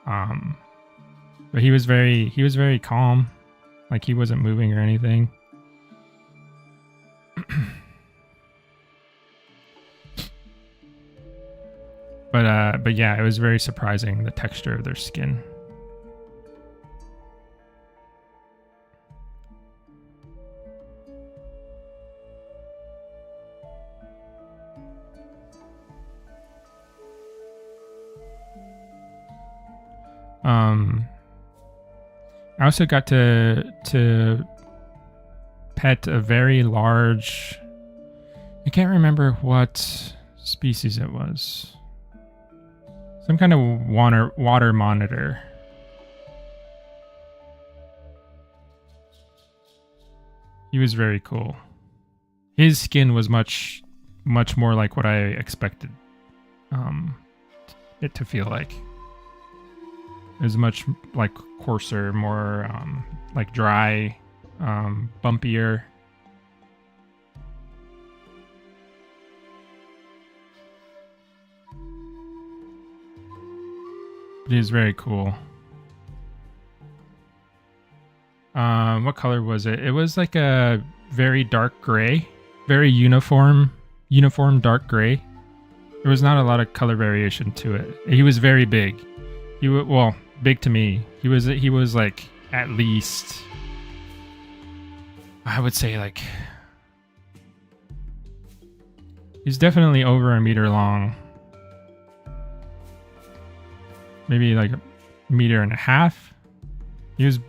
But he was very calm, like he wasn't moving or anything. But yeah, it was very surprising, the texture of their skin. I also got to pet a very large. I can't remember what species it was. Some kind of water monitor. He was very cool. His skin was much more like what I expected it to feel like. It was much like coarser, more like dry, bumpier. But it was very cool. What color was it? It was like a very dark gray, very uniform dark gray. There was not a lot of color variation to it. He was very big. Well, big to me. He was like at least, I would say like, he's definitely over 1 meter long. Maybe like 1.5 meters.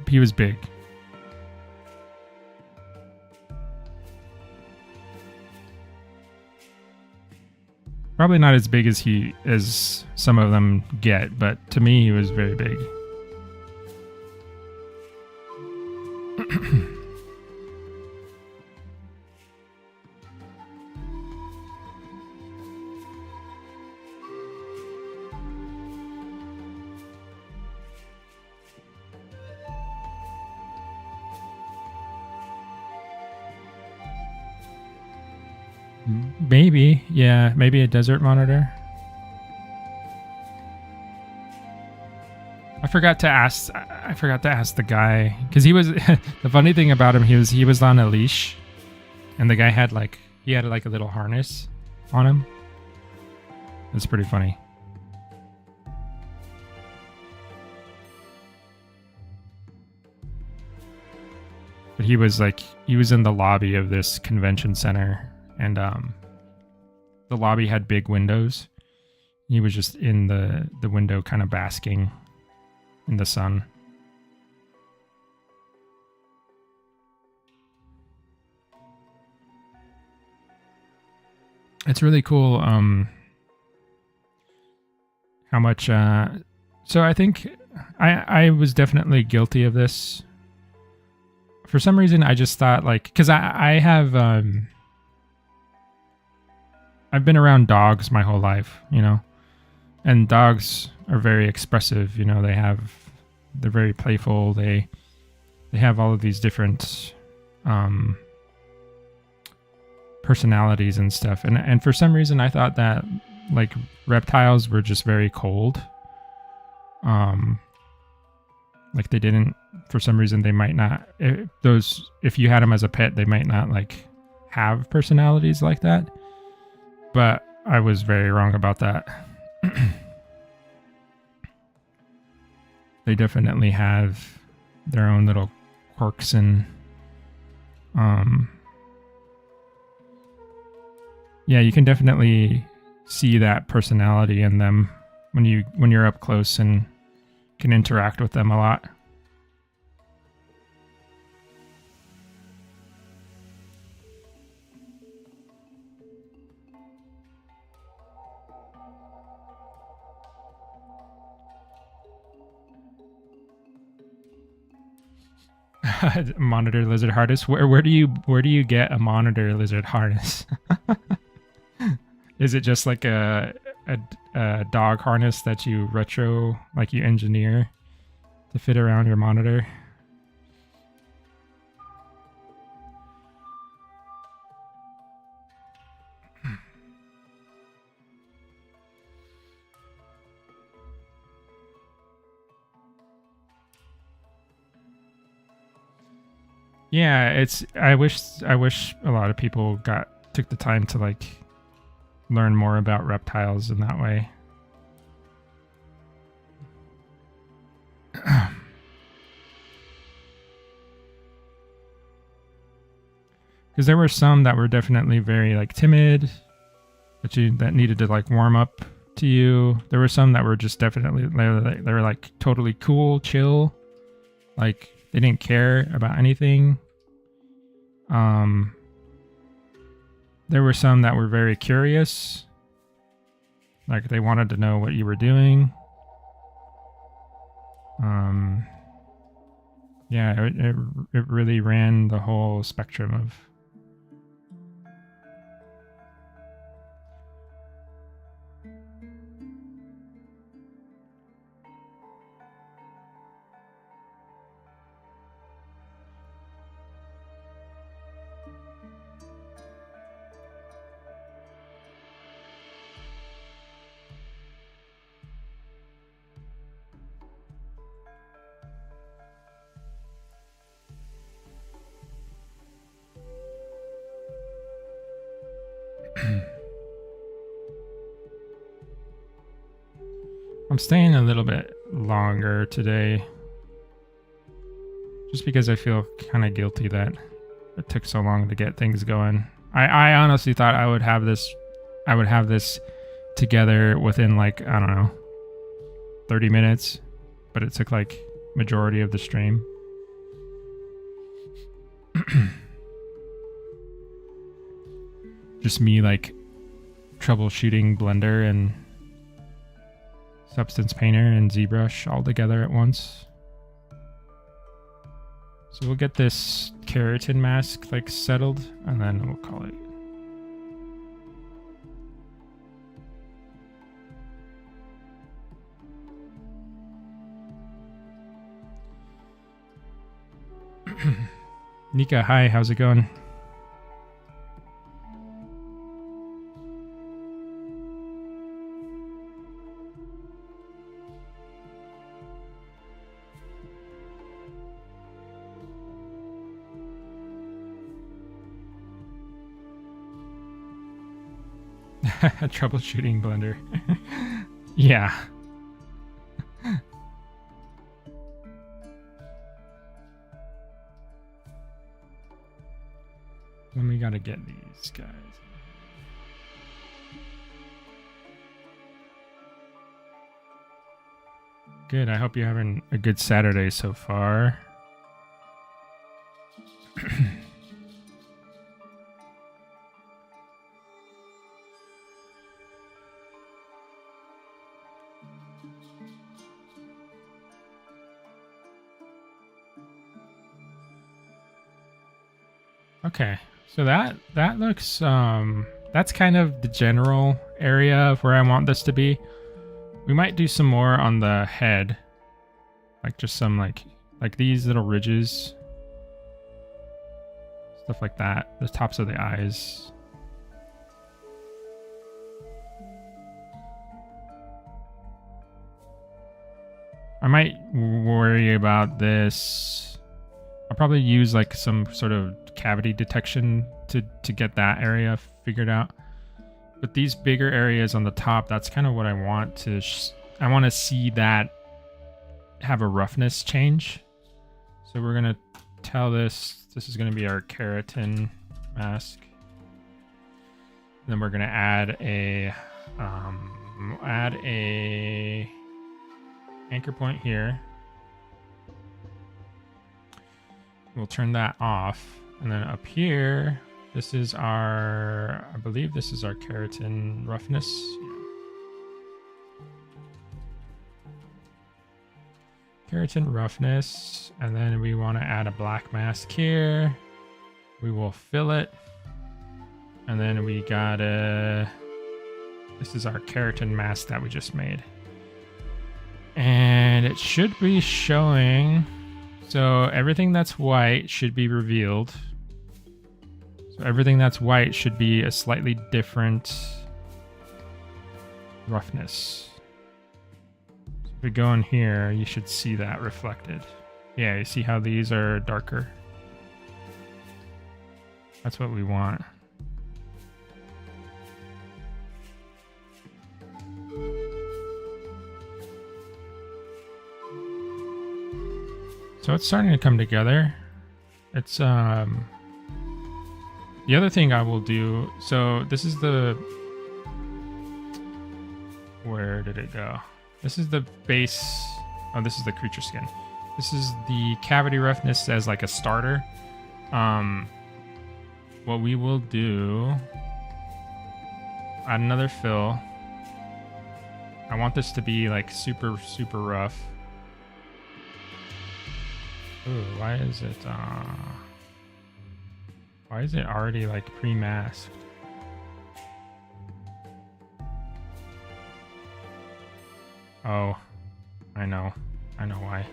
He was big. Probably not as big as some of them get, but to me he was very big. Maybe, yeah, maybe a desert monitor. I forgot to ask the guy, because he was the funny thing about him, he was on a leash, and the guy had like a little harness on him. It's pretty funny. But he was in the lobby of this convention center, and the lobby had big windows. He was just in the window, kind of basking in the sun. It's really cool how much so I think I was definitely guilty of this. For some reason I just thought, like, because I have I've been around dogs my whole life, you know, and dogs are very expressive, you know. They're very playful. They have all of these different personalities and stuff. And for some reason I thought that like reptiles were just very cold. Like they didn't, for some reason they might not, if you had them as a pet, they might not like have personalities like that. But I was very wrong about that. They definitely have their own little quirks, and yeah, you can definitely see that personality in them when you're up close and can interact with them a lot. Monitor lizard harness. Where do you get a monitor lizard harness? Is it just like a dog harness that you engineer to fit around your monitor? Yeah, I wish a lot of people took the time to like learn more about reptiles in that way. Because there were some that were definitely very like timid, that needed to like warm up to you. There were some that were just definitely, they were like totally cool, chill. Like they didn't care about anything. There were some that were very curious. Like they wanted to know what you were doing. Yeah, it really ran the whole spectrum of. I'm staying a little bit longer today just because I feel kind of guilty that it took so long to get things going. I honestly thought I would have this together within like, I don't know, 30 minutes, but it took like majority of the stream. Just me like troubleshooting Blender and Substance Painter and ZBrush all together at once. So we'll get this keratin mask like settled and then we'll call it. Nika, hi, how's it going? Troubleshooting Blender. Yeah. Then we gotta get these guys. Good, I hope you're having a good Saturday so far. Okay, so that looks that's kind of the general area of where I want this to be. We might do some more on the head, like just some like these little ridges, stuff like that, the tops of the eyes. I might worry about this. I'll probably use like some sort of cavity detection to get that area figured out. But these bigger areas on the top, that's kind of what I want to. I want to see that have a roughness change. So we're gonna tell this is gonna be our keratin mask. Then we're gonna add a anchor point here. We'll turn that off, and then up here, this is our, I believe this is our keratin roughness. Keratin roughness, and then we want to add a black mask here. We will fill it, and then we gotta, this is our keratin mask that we just made. And it should be showing, so everything that's white should be revealed. So everything that's white should be a slightly different roughness. So if we go in here, you should see that reflected. Yeah, you see how these are darker? That's what we want. So it's starting to come together. It's the other thing I will do, so this is the Where did it go? This is the base. Oh, this is the creature skin. This is the cavity roughness as like a starter. What we will do, add another fill. I want this to be like super, super rough. Ooh, why is it already like pre-masked? Oh, I know why.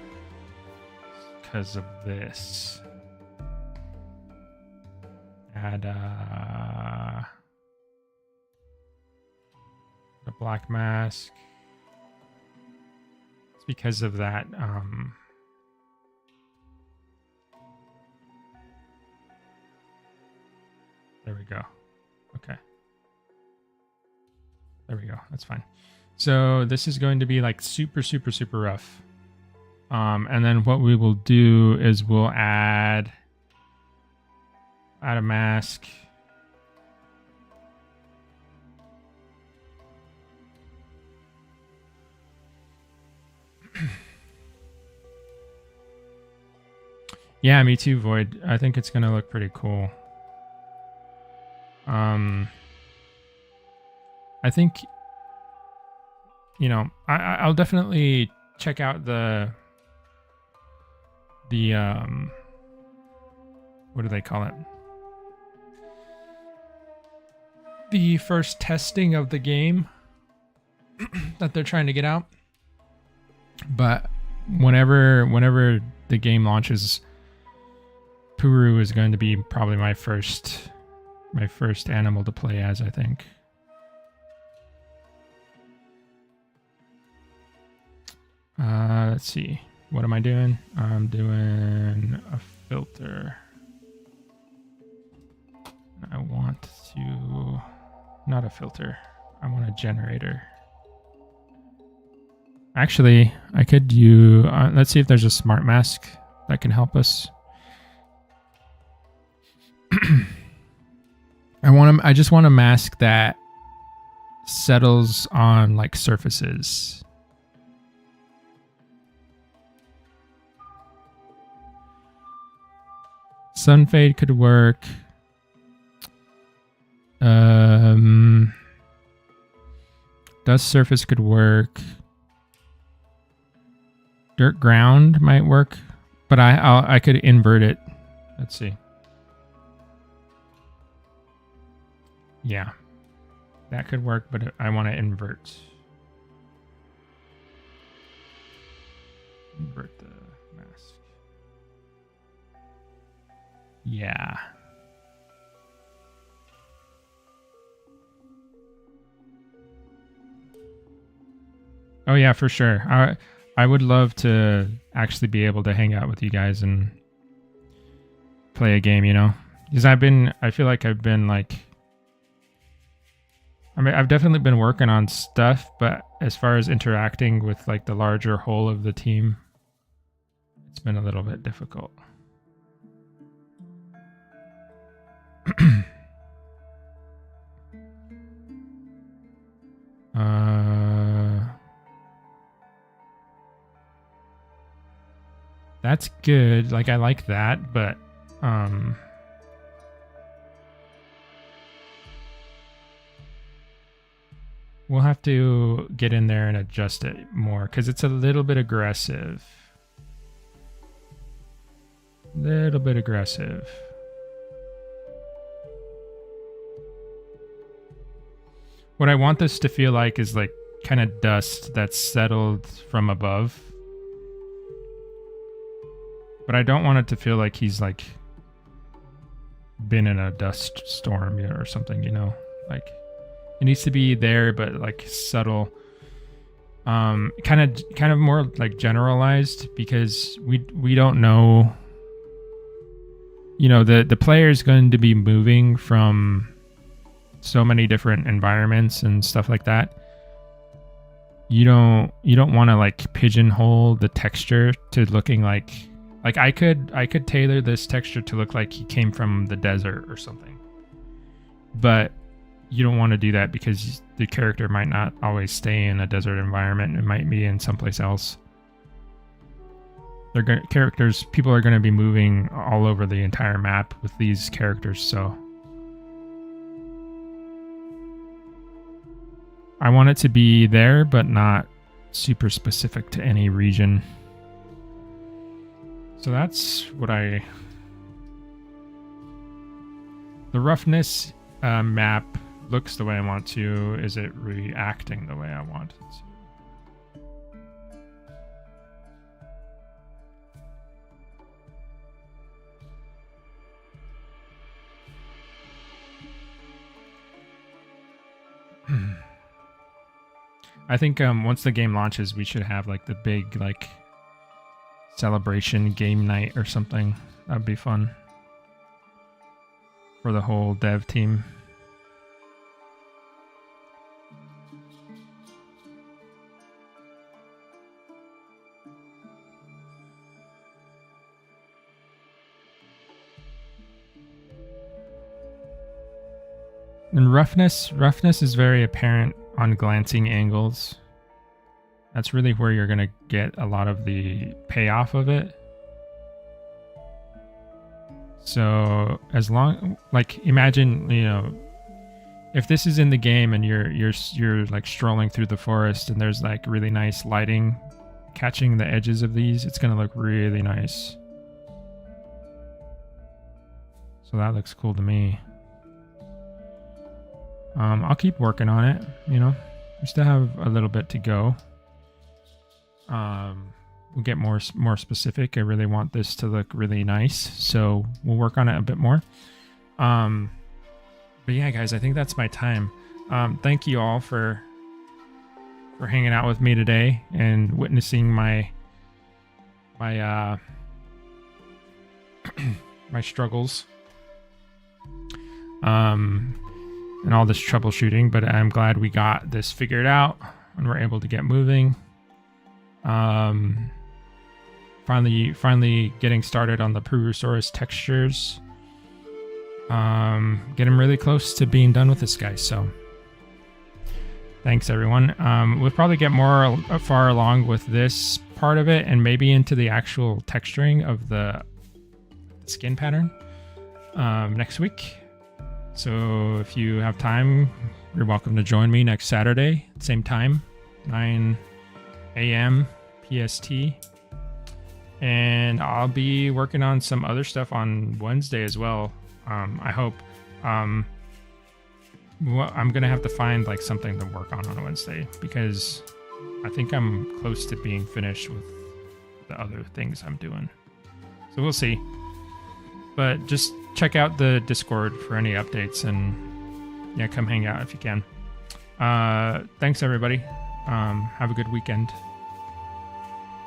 Because of this. Add a black mask. It's because of that. There we go. Okay. There we go. That's fine. So this is going to be like super, super, super rough. And then what we will do is we'll add a mask. Yeah, me too, Void. I think it's going to look pretty cool. I think, you know, I'll definitely check out the what do they call it? The first testing of the game that they're trying to get out. But whenever the game launches, Puru is going to be probably my first animal to play as, I think. Let's see. What am I doing? I'm doing a filter. I want to... Not a filter. I want a generator. Actually, I could use... let's see if there's a smart mask that can help us. I just want a mask that settles on like surfaces. Sun fade could work. Dust surface could work. Dirt ground might work, but I could invert it. Let's see. Yeah, that could work, but I want to invert. Invert the mask. Yeah. Oh yeah, for sure. I would love to actually be able to hang out with you guys and play a game, you know? Because I feel like I've been like, I mean, I've definitely been working on stuff, but as far as interacting with like the larger whole of the team, it's been a little bit difficult. That's good. Like, I like that, but we'll have to get in there and adjust it more because it's a little bit aggressive. Little bit aggressive. What I want this to feel like is like kind of dust that's settled from above. But I don't want it to feel like he's like been in a dust storm or something, you know? Like it needs to be there, but like subtle. Kind of more like generalized because we don't know. You know, the player is going to be moving from so many different environments and stuff like that. You don't want to like pigeonhole the texture to looking like I could tailor this texture to look like he came from the desert or something. But you don't want to do that because the character might not always stay in a desert environment. It might be in someplace else. People are going to be moving all over the entire map with these characters, so I want it to be there, but not super specific to any region. So that's what the roughness map looks the way I want to. Is it reacting the way I want it to? I think once the game launches, we should have like the big like celebration game night or something. That'd be fun for the whole dev team. And roughness is very apparent on glancing angles. That's really where you're going to get a lot of the payoff of it. So as long, like, imagine, you know, if this is in the game and you're like strolling through the forest and there's like really nice lighting catching the edges of these, it's going to look really nice. So that looks cool to me. I'll keep working on it, you know. We still have a little bit to go. We'll get more specific. I really want this to look really nice, so we'll work on it a bit more. But yeah, guys, I think that's my time. Thank you all for hanging out with me today and witnessing my my struggles. And all this troubleshooting, but I'm glad we got this figured out and we're able to get moving. Finally getting started on the Purussaurus textures. Getting really close to being done with this guy, so thanks everyone. We'll probably get more far along with this part of it and maybe into the actual texturing of the skin pattern next week. So if you have time, you're welcome to join me next Saturday, same time, 9 a.m. PST. And I'll be working on some other stuff on Wednesday as well. I hope. I'm going to have to find like something to work on Wednesday because I think I'm close to being finished with the other things I'm doing. So we'll see. But just check out the Discord for any updates and yeah, come hang out if you can. Thanks everybody. Have a good weekend.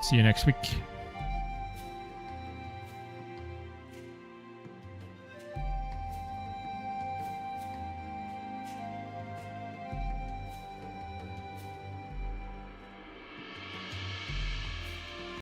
See you next week.